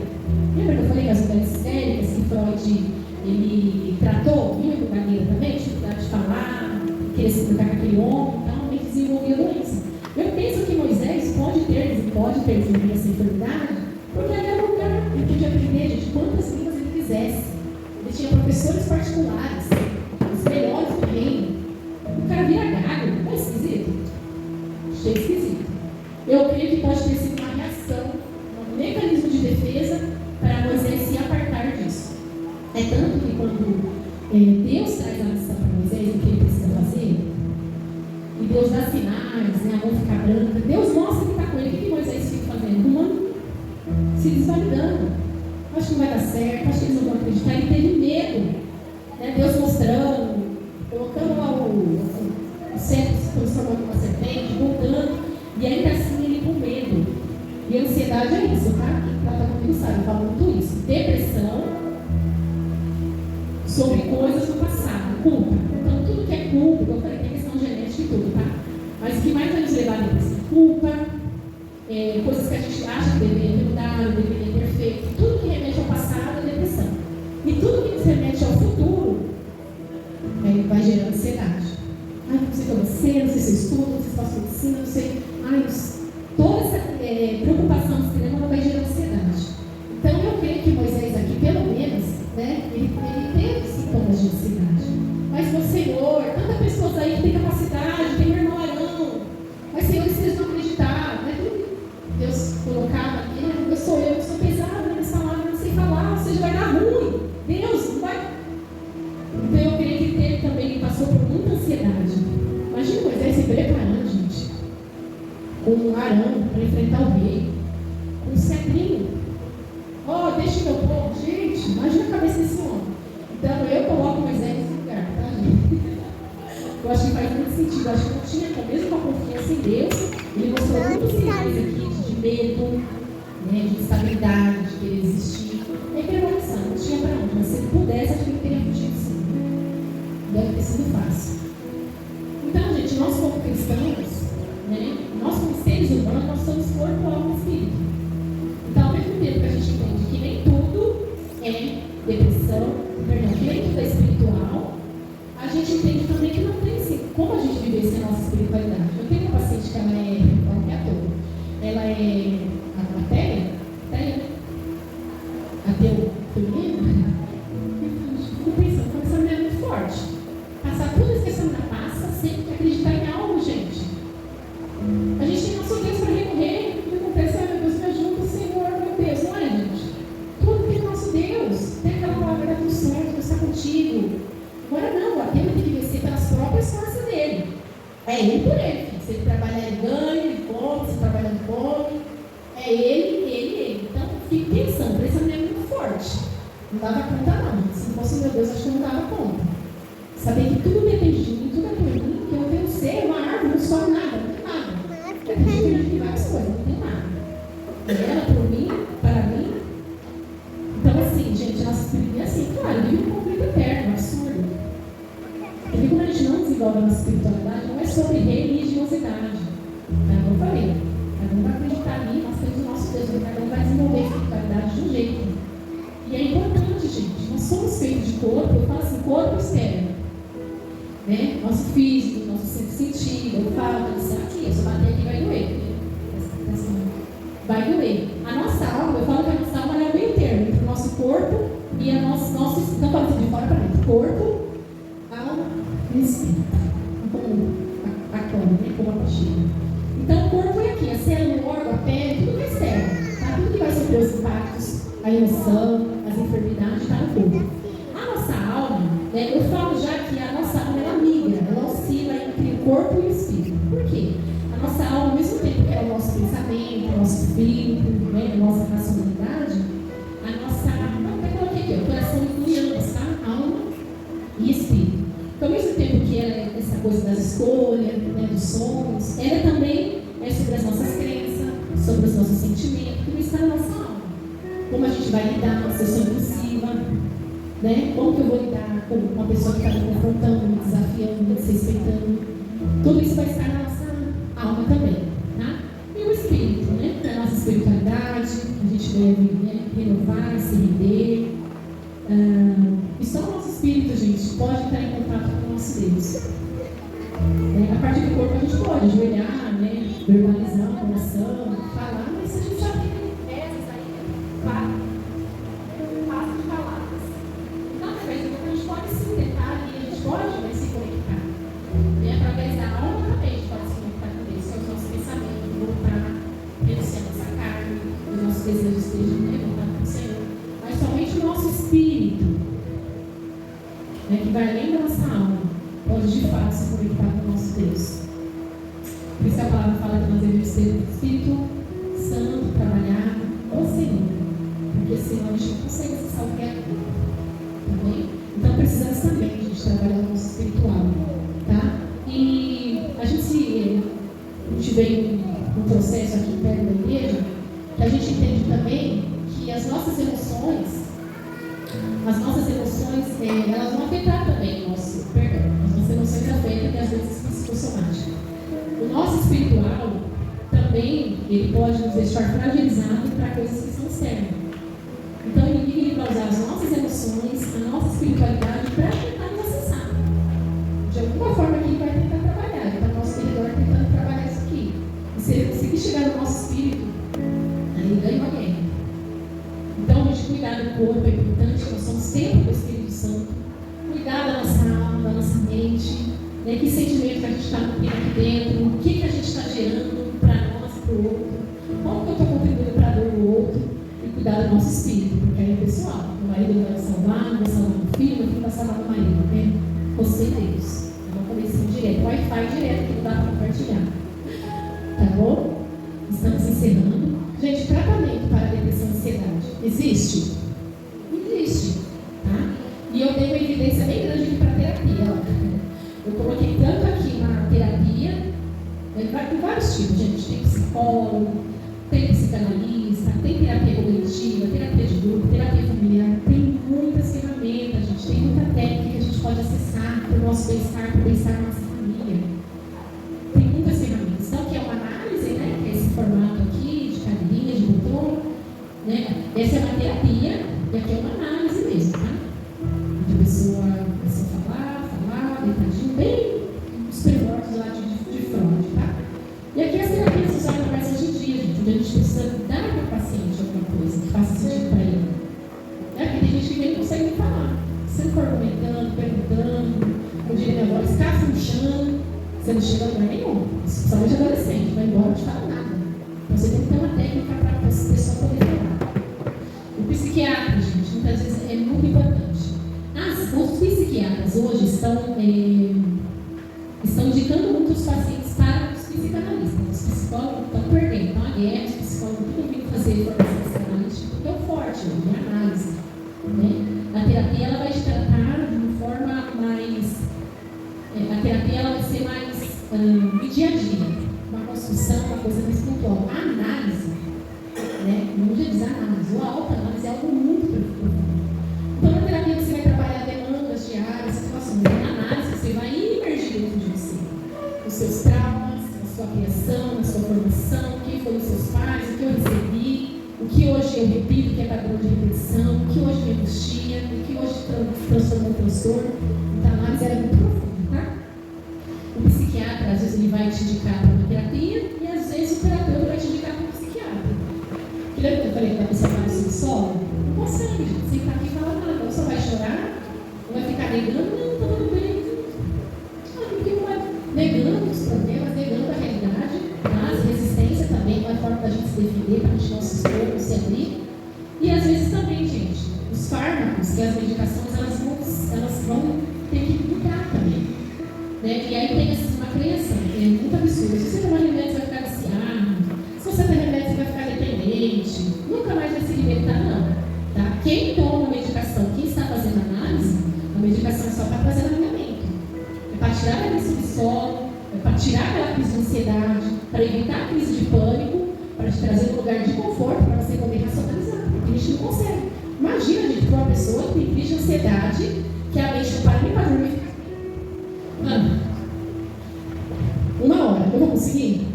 Lembra que eu falei das mulheres histéricas que Freud ele tratou? Viu com gagueira também? Dificuldade de falar, querer se comunicar com aquele homem, então ele desenvolveu a doença. Eu penso que Moisés pode ter desenvolvido essa enfermidade, porque ali era um lugar, ele podia aprender, gente, quantas línguas ele quisesse. Ele tinha professores particulares, os melhores do reino. O cara vira gago, não é esquisito? Achei esquisito. Eu creio que pode ter sido uma reação, um mecanismo de defesa para Moisés se apartar disso. É tanto que quando Deus traz a missão para Moisés, o que ele precisa fazer, e Deus dá sinais, né, a mão fica branca, Deus mostra que está com ele. O que Moisés fica fazendo? Se desvalidando. Acho que não vai dar certo, acho que eles não vão acreditar. Ele teve medo, né? Deus mostrando, colocando lá o cetro se transformando numa serpente, voltando, e ainda assim ele com medo. E a ansiedade é isso, tá? Quem trata comigo sabe, eu falo muito isso. Depressão sobre coisas do passado, culpa. Então tudo que é culpa, eu falei, tem questão genética e tudo, tá? Mas o que mais vai nos levar a depressão? Culpa, coisas que a gente acha que deveria mudar, deveria ter feito. Tudo que remete ao passado é depressão. E tudo que nos remete ao futuro vai gerar ansiedade. Ai, não sei para você, não sei se eu estudo, não sei se faço medicina, não sei. Ai, toda essa preocupação extrema vai gerar ansiedade. Então eu creio que Moisés aqui, pelo menos, né, ele teve sintomas de ansiedade. Mas, meu Senhor, tantas pessoas aí que têm capacidade, tem meu irmão Arão, com Arão para enfrentar o rei, com o cedrinho. Deixa meu povo. Gente, imagina a cabeça desse homem. Então eu coloco Moisés nesse lugar, tá, gente? Eu acho que faz muito sentido. Eu acho que não tinha, mesmo com a confiança em Deus, ele mostrou muitos sinais aqui de medo, né, de instabilidade, de querer existir. É que era uma missão, não tinha para onde. Mas se ele pudesse, acho que ele teria fugido sim. Deve ter sido fácil. Então, gente, nós como cristãos, né, nós como seres humanos, nós somos corpo, alma e espírito. Então, ao mesmo tempo que a gente entende que nem tudo é depressão, que nem tudo é espiritual, a gente entende também que não tem assim, como a gente vivencia a nossa espiritualidade. Eu tenho uma paciente que ela é ator. Ela é ateia, ateu feminino. Fico pensando, como essa mulher é muito forte. Passar tudo isso que essa mulher passa sem acreditar em algo, gente. A gente tem nosso Deus para recorrer. O que acontece? Meu Deus, me ajuda, Senhor, meu Deus. Não é, gente? Tudo tem nosso Deus. Tem aquela palavra da tudo certo, Deus está contigo. Agora não, o ateu tem que vencer pelas próprias forças dele. É ele por ele. Se ele trabalhar, ele ganha, ele come, se ele trabalhar, ele come. É ele. Então, fique pensando, essa mulher é muito forte. Não dava conta não. Se não fosse meu Deus, acho que eu não dava conta. Saber que tudo depende de mim, tudo é por mim, que eu tenho ser, uma árvore, não sobe nada, não tem nada. Depende de várias coisas, não tem nada. Ela, por mim, para mim. Então, assim, gente, nossa espiritualidade é assim, claro, vive um conflito eterno, absurdo. Porque quando a gente não desenvolve a nossa espiritualidade, não é sobre religiosidade. Como eu falei, cada um vai acreditar ali, nós temos o nosso Deus, cada um vai desenvolver a espiritualidade de um jeito. E é importante, gente, nós somos feitos de corpo, eu falo assim, corpo externo. Né? Nosso físico, nosso sentido, eu falo, aqui, eu só bater aqui vai doer. Vai doer. A nossa alma, eu falo que a nossa alma é o meio termo entre o nosso corpo e a nosso não pode ser de fora para dentro. Corpo, alma e espírito. Como a cama, né? Como a bexiga. Então o corpo é aqui, a célula, o órgão, a pele, tudo é externo. Tá? Tudo que vai sofrer os impactos, a emoção, as enfermidades, está no corpo. A nossa alma, né? Eu falo já que a nossa alma ela migra, ela oscila entre o corpo e o espírito. Por quê? A nossa alma, ao mesmo tempo que é o nosso pensamento, o nosso espírito, né? A nossa racionalidade, a nossa alma, até coloquei aqui, o coração inclui ambos, tá? Alma e espírito. Então, ao mesmo tempo que ela é essa coisa das escolhas, né, dos sonhos, ela também é sobre as nossas crenças, sobre os nossos sentimentos, tudo isso está na nossa alma. Como a gente vai lidar se eu sou impulsiva, né? Como que eu vou lidar com uma pessoa que está me confrontando, me desafiando, me desrespeitando. Tudo isso vai estar na nossa alma também, tá? E o espírito, né? A nossa espiritualidade, a gente deve, né, renovar, se render. E só o nosso espírito, gente, pode entrar em contato com o nosso Deus. A parte do corpo a gente pode ajoelhar, né? Verbalizar uma oração, falar, mas a gente sabe que tem peças aí, fácil de palavras. Então, através do corpo a gente pode se tentar e a gente pode, né, se conectar. E através da alma também a gente pode se conectar com Deus, que é o nosso pensamento, voltar, renunciar a nossa carne, os nossos desejos estejam, né, voltar com o Senhor. Mas somente o nosso espírito, né, que vai além da nossa alma, pode de fato se conectar com o nosso Deus. Por isso a palavra fala que nós devemos ser o Espírito Santo, trabalhar no Senhor. Porque senão a gente não consegue acessar o que é tudo. Tá bem? Então precisamos também, gente, trabalhar no nosso espiritual. Tá? E a gente veio num processo aqui perto da igreja, que a gente entende também que as nossas emoções, elas vão afetar também o nosso perdão. As nossas emoções afetam e às vezes psicossomática. O nosso espiritual também, ele pode nos deixar fragilizados para coisas que são externas. Então o inimigo ele vai usar as nossas emoções, a nossa espiritualidade para tentar nos acessar. De alguma forma que ele vai tentar trabalhar. Ele está no nosso território tentando trabalhar isso aqui. E se ele conseguir chegar no nosso espírito, aí ele ganha uma guerra. Então, a gente cuidar do corpo é importante, nós somos templo do Espírito Santo. Cuidar da nossa alma, da nossa mente, né? Que sentimento que a gente está nutrindo aqui dentro, o que a gente está gerando para nós e para o outro, como que eu estou contribuindo para a dor do outro, e cuidar do nosso espírito, porque aí é pessoal. O marido vai salvar, vai salvar o filho, o filho vai salvar o marido, né? Você e Deus. Eu vou começar direto, Wi-Fi direto, que não dá para compartilhar. Tá bom? Tem vários tipos, gente. Tem psicólogo, tem psicanalista, tem terapia cognitiva, terapia de grupo, terapia familiar. Tem muitas ferramentas, gente. Tem muita técnica que a gente pode acessar para o nosso bem-estar, para o bem-estar da nossa família. Tem muitas ferramentas. Então, que é uma análise, né? Que é esse formato aqui, de cadeirinha, de botão, né? Essa é uma terapia e aqui é uma análise mesmo, tá? A pessoa começa a falar, deitadinho, bem os primórdios lá de Freud, tá? E aqui as terapias usadas mais hoje em dia, gente, onde a gente precisa dar para o paciente alguma coisa que faça sentido para ele. Aqui tem gente que nem consegue nem falar. Você for argumentando, perguntando, como diria minha avó, escafunchando, você não chega a lugar nenhum. Principalmente adolescente, vai embora, não te fala nada. Então você tem que ter uma técnica para a pessoa poder falar. O psiquiatra, gente, muitas vezes é muito importante. Os psiquiatras hoje estão indicando muito os pacientes para os psicanalistas. Os psicólogos estão perdendo. Então, a guerra, os psicólogos tudo vindo fazer formação psicanalística, porque é o forte, né? A análise. Né? A terapia ela vai te tratar de uma forma mais. A terapia ela vai ser mais do dia a dia, uma construção, uma coisa mais pontual. A análise, né? Não diz análise, a autoanálise é algo muito profundo. Então, na terapia você vai trabalhar demandas diárias, situações. Na análise você vai imergir dentro de você. Os seus traumas, a sua criação, a sua formação, quem foram os seus pais, o que eu recebi, o que hoje eu repito, que é padrão de repetição, o que hoje me angustia, o que hoje transformou em transtorno. Então, a análise era muito profunda, tá? O psiquiatra, às vezes, ele vai te indicar para uma terapia e, às vezes, o terapeuta vai te indicar para um psiquiatra. Que lembra que eu falei que a pessoa vai no subsolo? Não consegue, gente. Você está aqui e fala nada. A pessoa vai chorar, ou vai ficar negando, não, está tudo bem. Porque não vai negando os problemas, negando a realidade, mas resistência também é uma forma da gente se defender, para a gente não se expor, não se abrir. E às vezes também, gente, os fármacos e as medicações, elas vão ter que mudar também. Né? E aí tem uma crença muito absurda. Se você tomar remédio, você vai ficar viciado. Se você tomar remédio, você vai ficar dependente. Nunca mais vai se libertar, não. Tá? Quem toma medicação, quem está fazendo análise, a medicação é só para trazer alinhamento. É para tirar aquele subsolo, é para tirar aquela crise de ansiedade, para evitar a crise de pânico, para te trazer um lugar de conforto, para você poder racionalizar. Porque a gente não consegue. Imagina, gente, para uma pessoa que tem crise de ansiedade, que a mente não para nem para dormir e ficar. Mano, 1 hora, eu vou conseguir?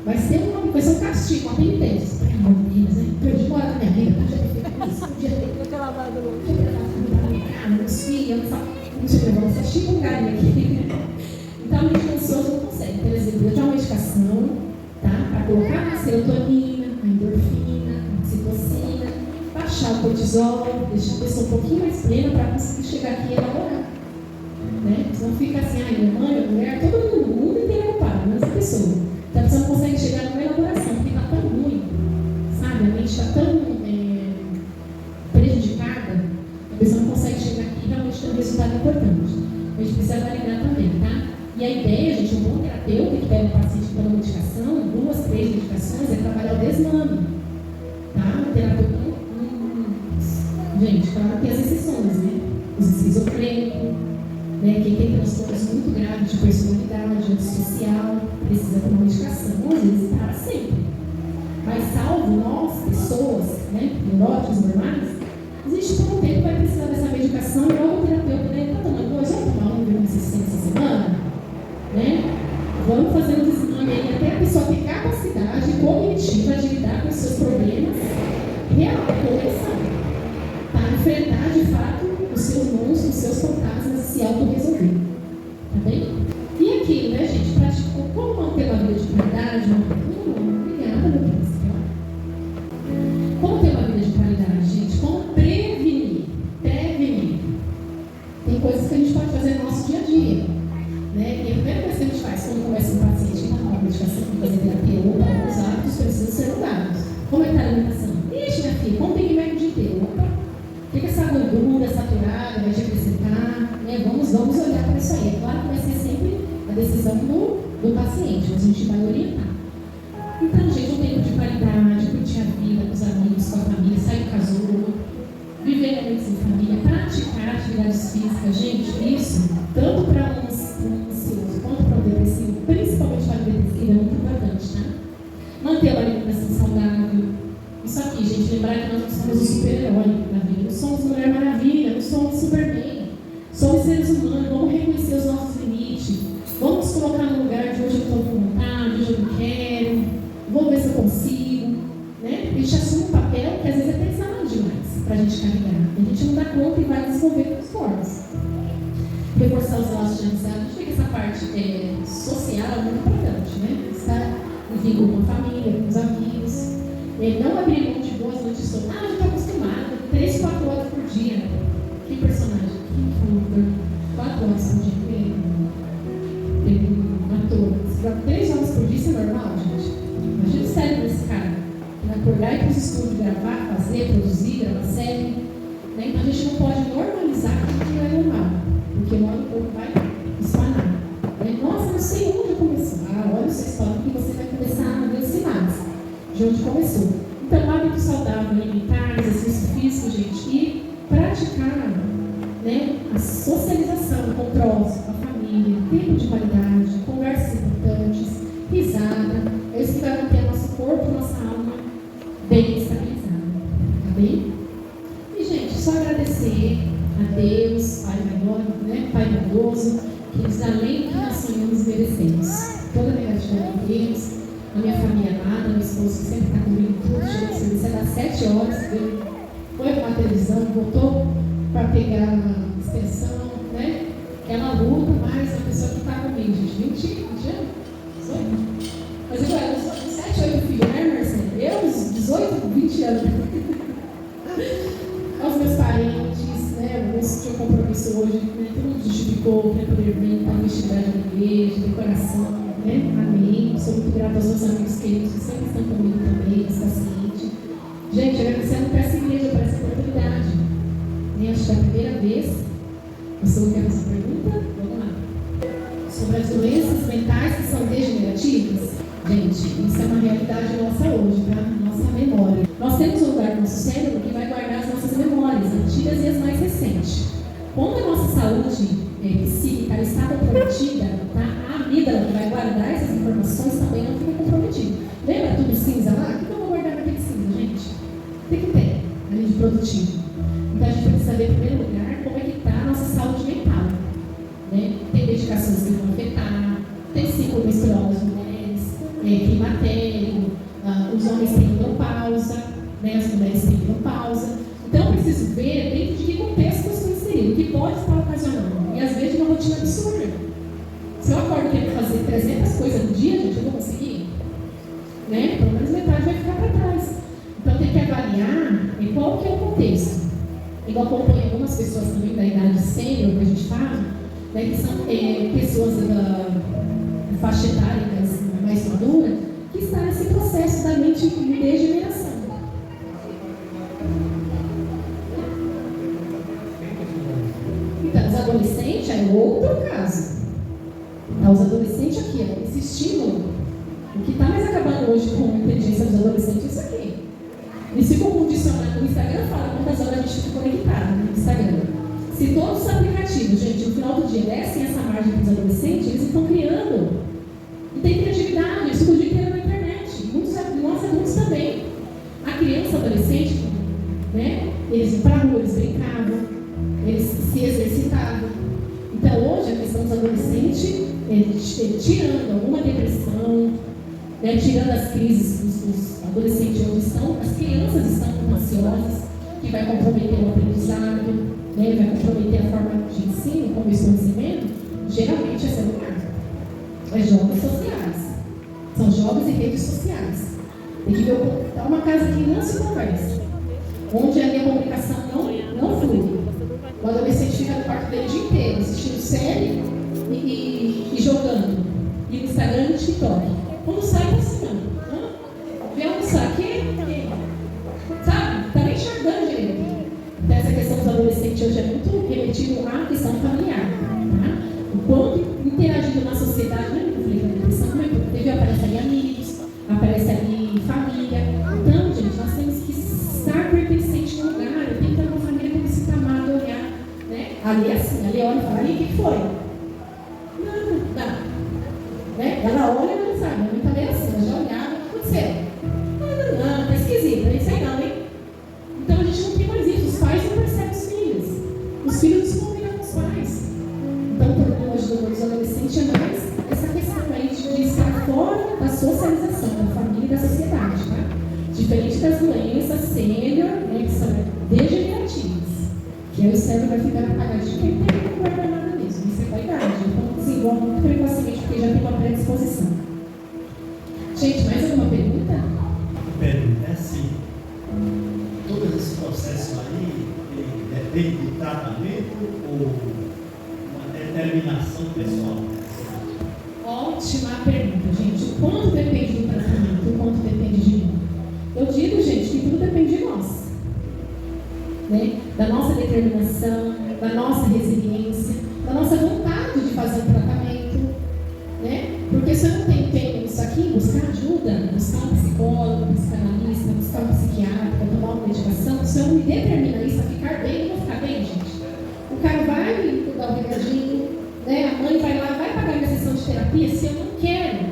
Vai ser um castigo, uma penitência. Pelo amor de Deus, hein? Perdi 1 hora da minha vida, podia ter feito isso, podia ter lavado louco, podia ter lavado meus filhos, não sei o que, vamos assistir com carinho aqui. Então, a mente ansiosa não consegue. Por exemplo, eu tenho uma medicação, tá? Para colocar a serotonina, a endorfina, a oxitocina, baixar o cortisol, deixar a pessoa um pouquinho mais plena para conseguir chegar aqui e elaborar. Né? Senão fica assim, ai, minha mãe, a mulher, todo mundo, o mundo inteiro é culpado, mas a pessoa. Então a pessoa não consegue chegar numa elaboração, porque está tão ruim, sabe? A mente está tão prejudicada, a pessoa não consegue chegar aqui e realmente ter um resultado importante. A gente precisa validar também, tá? E a ideia, gente, um bom terapeuta que pega um paciente pela medicação, 2, 3 medicações, é trabalhar o desmame. Tá? O terapeuta gente, claro que tem as exceções, né? Os esquizofrênicos, né? Quem tem transtornos muito graves de personalidade, antissocial, precisa ter uma medicação, às vezes para sempre. Mas salvo nós, pessoas, né, neuróticos normais, existe por um tempo que vai precisar dessa medicação e logo o terapeuta, né, está tomando 2, vamos tomar um essa semana, né? Vamos fazer um exame aí até a pessoa ter capacidade cognitiva de lidar com os seus problemas real, correção. Para enfrentar de fato os seus monstros, os seus fantasmas e se auto-resolver. Tá bem? E aquilo, né, gente? Praticou como manter uma vida de qualidade? Obrigada, meu príncipe. Como ter uma vida de qualidade, gente? Como prevenir? Prevenir. Tem coisas que a gente pode fazer no nosso dia a dia. Né? E a primeira coisa que a gente faz quando começa um paciente que está com uma medicação para fazer terapia ou alguns hábitos precisam ser mudados. Como é que está a alimentação? Ixi, minha filha, como tem que comer o dia inteiro? Opa! O que essa gordura saturada vai te acrescentar? Né? Vamos olhar para isso aí. É claro que vai ser sempre a decisão do paciente, mas a gente vai orientar. Então, gente, um tempo de qualidade, curtir a vida com os amigos, com a família, sair do casulo, viver momentos em família, praticar atividades físicas, gente, isso, tanto para um ansioso quanto para um depressivo, principalmente para o depressivo, lembrar que nós não somos o super-herói na vida, não somos Mulher Maravilha, não somos Superman. Somos seres humanos, vamos reconhecer os nossos limites, vamos nos colocar no lugar de hoje eu estou com vontade, hoje eu não quero, vou ver se eu consigo. Né? A gente assume um papel que às vezes é pesado demais para a gente carregar. A gente não dá conta e vai desenvolver com as formas. Reforçar os laços de amizade. A gente vê que essa parte social é muito importante, né? Estar em vínculo com a família, com os amigos. Não abrir mão de boas noites de sono. Ah, eu estou acostumada, 3, 4 horas por dia. Que personagem? Que 4 horas por dia. Tem um ator. 3 horas por dia, isso é normal, gente? Imagina o cérebro desse cara. Acordar e ir para os estúdios, gravar, fazer, produzir, gravar série. Né? Então a gente não pode normalizar aquilo que não é normal. Porque uma hora o corpo vai espanar. Né? Nossa, não sei onde eu comecei. Olha o seu histórico que você vai começar a ver os sinais de onde começou. Então, hábito saudável, alimentar, exercício físico, gente, e praticar, né, a socialização com o próximo, com a família, tempo de qualidade, conversas importantes, risada. É isso que vai manter nosso corpo, nossa alma bem estabilizada. Amém? E, gente, só agradecer a Deus, Pai maior, né, Pai bondoso, que nos dá além do que nós sonhamos e merecemos. Toda a negatividade que temos, a minha família amada, meu esposo que sempre está comigo tudo, chegou a serviço das 7 horas, foi para a televisão, voltou para pegar a extensão, né? Ela luta, mas a pessoa que está comigo, gente, 20 anos? 18? Mas eu sou 7, 8 filhos, né, Marcelo? Eu, uns 18, 20 anos. Aos meus parentes, né? Eu tinha um compromisso hoje, né? Todo mundo justificou para poder vir para a vestidade da igreja, decoração, né? Amém. Sou muito grata aos meus amigos queridos que sempre estão comigo também, esse paciente. Gente, agradecendo para essa igreja, por essa oportunidade. Acho que é a primeira vez. Você quer essa pergunta? Vamos lá. Sobre as doenças mentais que são degenerativas. Gente, isso é uma realidade nossa hoje, tá? Nossa memória. Nós temos um lugar no nosso cérebro que vai guardar as nossas memórias, antigas e as mais recentes. Quando a nossa saúde psíquica está comprometida, tá? A amígdala que vai guardar essas informações também não fica comprometida. Lembra tudo cinza lá? O que eu vou guardar naquele cinza, gente? O que tem ali de produtivo? Então a gente precisa saber, em primeiro lugar, como é que está a nossa saúde mental. Né? Tem medicações que vão afetar, tem ciclo menstrual das mulheres, climatério, os homens têm menopausa, né? As mulheres têm menopausa. Então eu preciso ver dentro de que contexto eu estou inserido, o que pode estar ocasionando. E às vezes uma rotina absurda. Se eu acordo querendo fazer 300 coisas no dia, gente, eu vou conseguir? Né? Pelo menos metade vai ficar para trás. Então tem que avaliar qual que é o contexto. Igual acompanho algumas pessoas também da idade sênior que a gente fala, né, que são pessoas da faixa etária mais madura, que está nesse processo da mente de degeneração. Então, os adolescentes é outro caso. Então, os adolescentes aqui, esse estímulo, o que está mais acabando hoje com a inteligência dos adolescentes é isso aqui. Eles ficam condicionados. No Instagram fala quantas horas a gente fica conectado no Instagram. Se todos os aplicativos, gente, no final do dia dessem essa margem para os adolescentes, eles estão criando. Não tem criatividade, eles ficam o dia inteiro na internet. Muitos nós adultos também. A criança, adolescente, né? Eles iam para a rua, eles brincavam, eles se exercitavam. Então hoje a questão dos adolescentes é tirando alguma depressão, né? Tirando as crises dos adolescentes onde estão, as crianças estão ansiosas, que vai comprometer o aprendizado, né? Vai comprometer a forma de ensino, como eu estou recebendo, geralmente é celular. É jogos sociais. São jogos e redes sociais. Tem que ver tá uma casa que não se conversa, onde a minha comunicação não flui. O adolescente fica no quarto dele o dia inteiro, assistindo série e jogando. E no Instagram e no TikTok. Quando sai, tá assinando. Vem almoçar aqui? Sabe? Tá nem enxergando direito. Então, essa questão dos adolescentes hoje é muito remetido à questão familiar. Tá? O quanto interagindo na sociedade, né? Eu falei que a depressão aparece ali amigos, aparece ali família. Então, gente, nós temos que estar pertencente no lugar. Eu tenho que estar numa família que me sinta amado, olhar. Né? Ali é assim, ali olha e fala, e o que foi? Nada. Né? Ela olha e não sabe, a mãe tá bem assim, ela já olhava, o que aconteceu? Não, tá esquisito, nem sei não, hein? sênior, né, que são degenerativas, que aí o cérebro vai ficar apagadinho e não tem como guardar nada mesmo, isso é com a idade, então desenvolve muito precocemente porque já tem uma predisposição. Gente, mais alguma pergunta? Pergunta é assim, todo esse processo aí depende do tratamento ou uma determinação pessoal? Ótima pergunta, gente. O quanto depende do tratamento, o quanto depende de mim? Eu digo, gente, que tudo depende de nós, né? Da nossa determinação, da nossa resiliência, da nossa vontade de fazer um tratamento, né? Porque se eu não tenho tempo nisso aqui, buscar ajuda, buscar um psicólogo, um psicanalista, buscar um psiquiatra, tomar uma medicação, se eu não me determinar isso a ficar bem, eu vou ficar bem, gente. O cara vai me dar um recadinho, né? A mãe vai lá, vai pagar minha sessão de terapia, se eu não quero,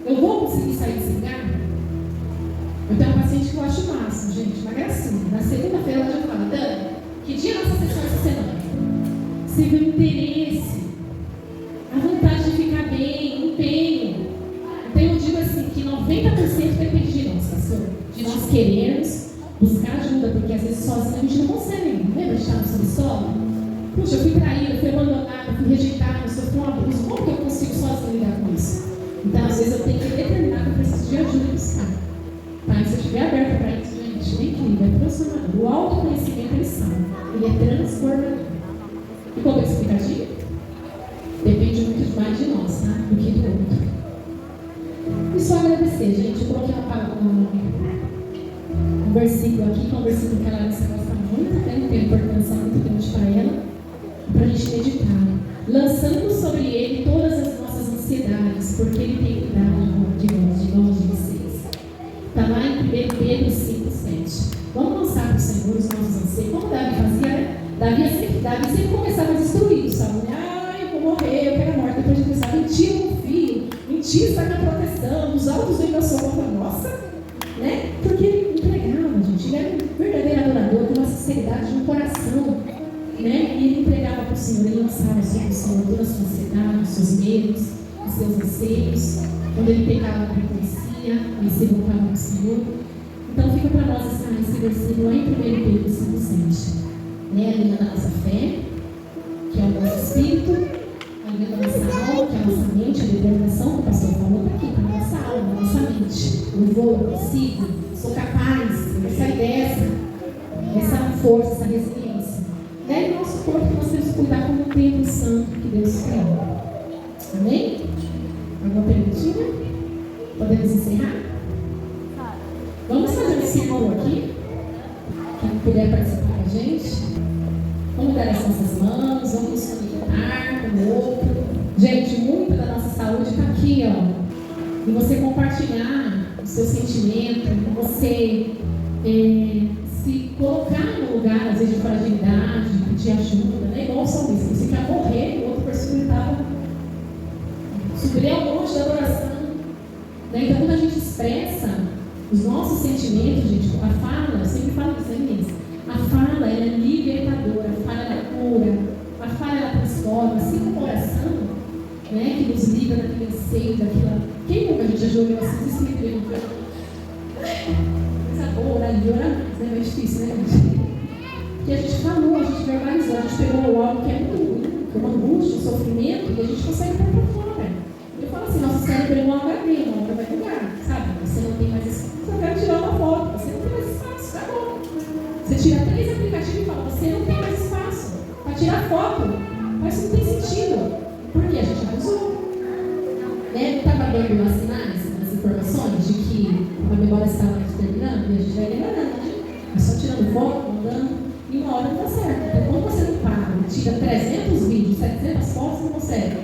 eu vou conseguir sair desse lugar? Eu tenho uma paciente que eu acho o máximo, gente, uma gracinha. Na segunda-feira ela já fala, Dani, que dia é a nossa sessão essa semana? Você vê o interesse, a vontade de ficar bem, o empenho. Então eu digo assim, que 90% depende de nós, pastor. De nós querermos buscar ajuda, porque às vezes sozinho a gente não consegue. Lembra de estar no subsolo? Puxa, eu fui traída, fui abandonada, fui rejeitada, sofri um abuso. Como que eu consigo sozinho lidar com isso? Então às vezes eu tenho que determinar que eu preciso de ajuda e buscar. Tá? E se eu estiver aberta para isso, gente, nem incrível, é transformador. O autoconhecimento ele sabe, ele é transformador. E como é explicativo? Depende muito mais de nós, tá? Do que do outro. E só agradecer, gente. Eu coloquei um versículo aqui, que é um versículo que a Larissa gosta muito, né? Tem importância muito grande para ela, para a gente meditar. Lançando sobre ele todas as nossas ansiedades, porque ele tem cuidado de nós, de vocês. Está lá em 1 Pedro 5,7. Vamos lançar para o Senhor os nossos anseios. Como Davi fazia, né? Davi sempre começava a destruir, sabe? Eu vou morrer, eu quero a morte. Depois de pensar, mentir um filho, mentir está na proteção, dos altos do sua boca nossa, né? Porque ele entregava, gente. Ele era um verdadeiro adorador, com uma sinceridade no coração, né? E ele entregava para o Senhor, ele lançava sobre o Senhor toda a sua ansiedade, os seus medos, os seus anseios. Quando ele pecava, não reconhecia, ele se voltava para o Senhor. Então fica para nós esse versículo lá em 1 Pedro 5,7. Né? A linha da nossa fé, que é o nosso espírito, a linha da nossa alma, que é a nossa mente, a determinação que o pastor falou está aqui, para a nossa alma, a nossa mente. Eu vou, eu consigo, sou capaz, eu vou sair essa força, essa resiliência. Né? E o nosso corpo nós temos que cuidar como um templo santo que Deus criou. Amém? Alguma perguntinha? Podemos encerrar? Vamos fazer um círculo aqui. Quem puder participar com a gente. Vamos dar as nossas mãos, vamos nos conectar com o outro. Gente, muito da nossa saúde está aqui, ó. E você compartilhar o seu sentimento, você se colocar no lugar, às vezes, de fragilidade, de pedir ajuda, né? Igual o salmista, você quer morrer, o outro perseguitava. Subir ao monte da adoração. Né? Então, quando a gente expressa os nossos sentimentos, gente, a fala, eu sempre falo isso, né, meninas? A fala, ela é libertadora, a fala, ela cura, a fala, ela transforma, assim como a oração, né, que nos livra daquele anseio, daquela... Quem nunca a gente já jogou assim, se me coisa boa, orar ali, orar mais, né? É difícil, né, gente? Porque a gente falou, a gente verbalizou, a gente pegou algo que é muito ruim, que é uma angústia, um sofrimento, e a gente consegue pôr para fora. Eu falo assim, nosso cérebro é um HD, uma hora vai bugar, sabe? Você não tem mais espaço, eu quero tirar uma foto, você não tem mais espaço, tá bom. Você tira 3 aplicativos e fala, você não tem mais espaço para tirar foto, mas isso não tem sentido, porque a gente abusou. Né? Estava dando as sinais, as informações de que a memória estava terminando, e a gente vai lembrando, né? É só tirando foto, mandando, e uma hora não dá certo. Então, quando você não para, tira 300 vídeos, 700 fotos, não consegue.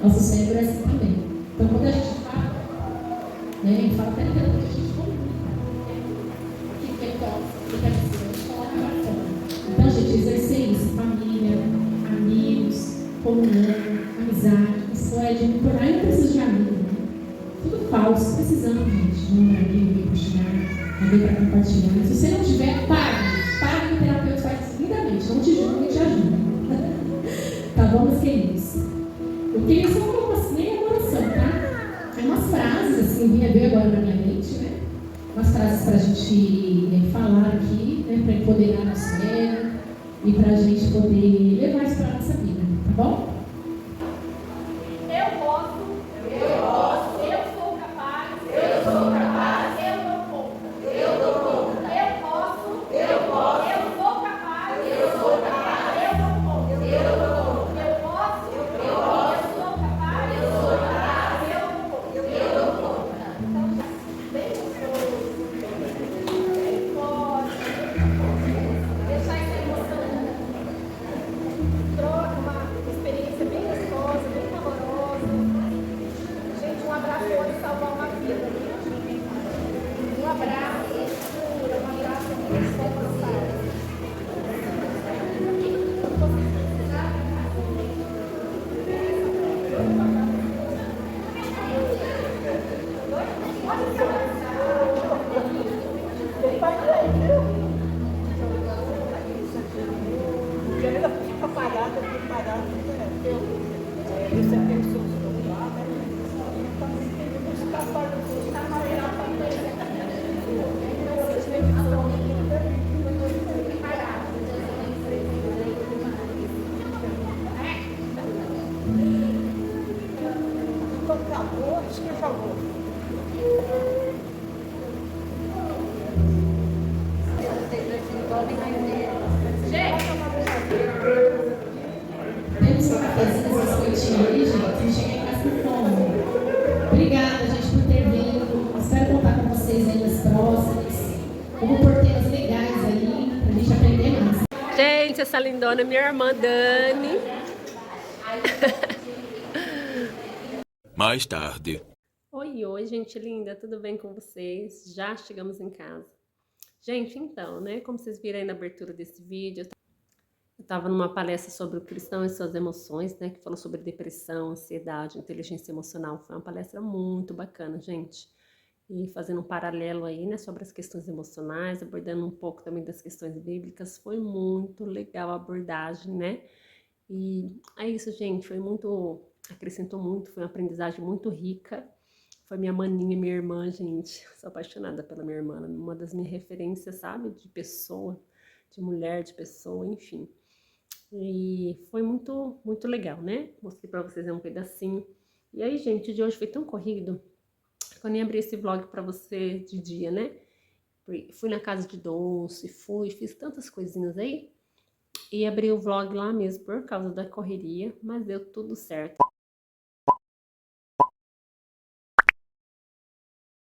Nosso cérebro é assim também. Então, quando a gente fala, né, a gente fala até que a gente comunica. O que é top? O que quer dizer? A gente coloca para fora. Então, gente, exercer isso, família, amigos, comunhão, amizade, isso é de tornar. Eu não preciso de amigo, né? Tudo falso, precisamos, gente, de um amigo para chegar, alguém para compartilhar. Se você não tiver, pare que o terapeuta faz lindamente, não te julga e te ajuda. Tá bom, meus queridos? Eu queria só colocar assim, nem a oração, tá? É umas frases assim, vinha ver agora na minha mente, né? umas frases para a gente falar aqui, né, para empoderar nosso ego e para a gente poder levar isso para a nossa vida, tá bom? Eu posso, eu sou capaz, eu dou conta, eu posso, eu sou capaz, eu dou conta, eu posso, eu sou capaz, eu dou conta. Então, bem gostoso. Pode deixar essa emoção. Troca uma experiência bem gostosa, bem calorosa. Gente, um abraço pode salvar uma vida. Um abraço, cura, um abraço muito bom passar. Temos um cafezinho, biscoitinho ali, gente. Cheguei em casa com fome. Obrigada, gente, por ter vindo. Espero contar com vocês aí nas próximas. Como porteiras legais aí, pra gente aprender mais. Gente, essa lindona é minha irmã Dani. Mais tarde. Oi, gente linda, tudo bem com vocês? Já chegamos em casa. Gente, então, né, como vocês viram aí na abertura desse vídeo, eu estava numa palestra sobre o cristão e suas emoções, né, que falou sobre depressão, ansiedade, inteligência emocional. Foi uma palestra muito bacana, gente. E fazendo um paralelo aí, né, sobre as questões emocionais, abordando um pouco também das questões bíblicas. Foi muito legal a abordagem, né? E é isso, gente, acrescentou muito, foi uma aprendizagem muito rica. Foi minha maninha, minha irmã, gente. Sou apaixonada pela minha irmã, uma das minhas referências, sabe? De pessoa, de mulher, de pessoa, enfim. E foi muito, muito legal, né? Mostrei pra vocês um pedacinho. E aí, gente, de hoje foi tão corrido que eu nem abri esse vlog pra você de dia, né? Fui na casa de doce, fiz tantas coisinhas aí. E abri o vlog lá mesmo por causa da correria, mas deu tudo certo.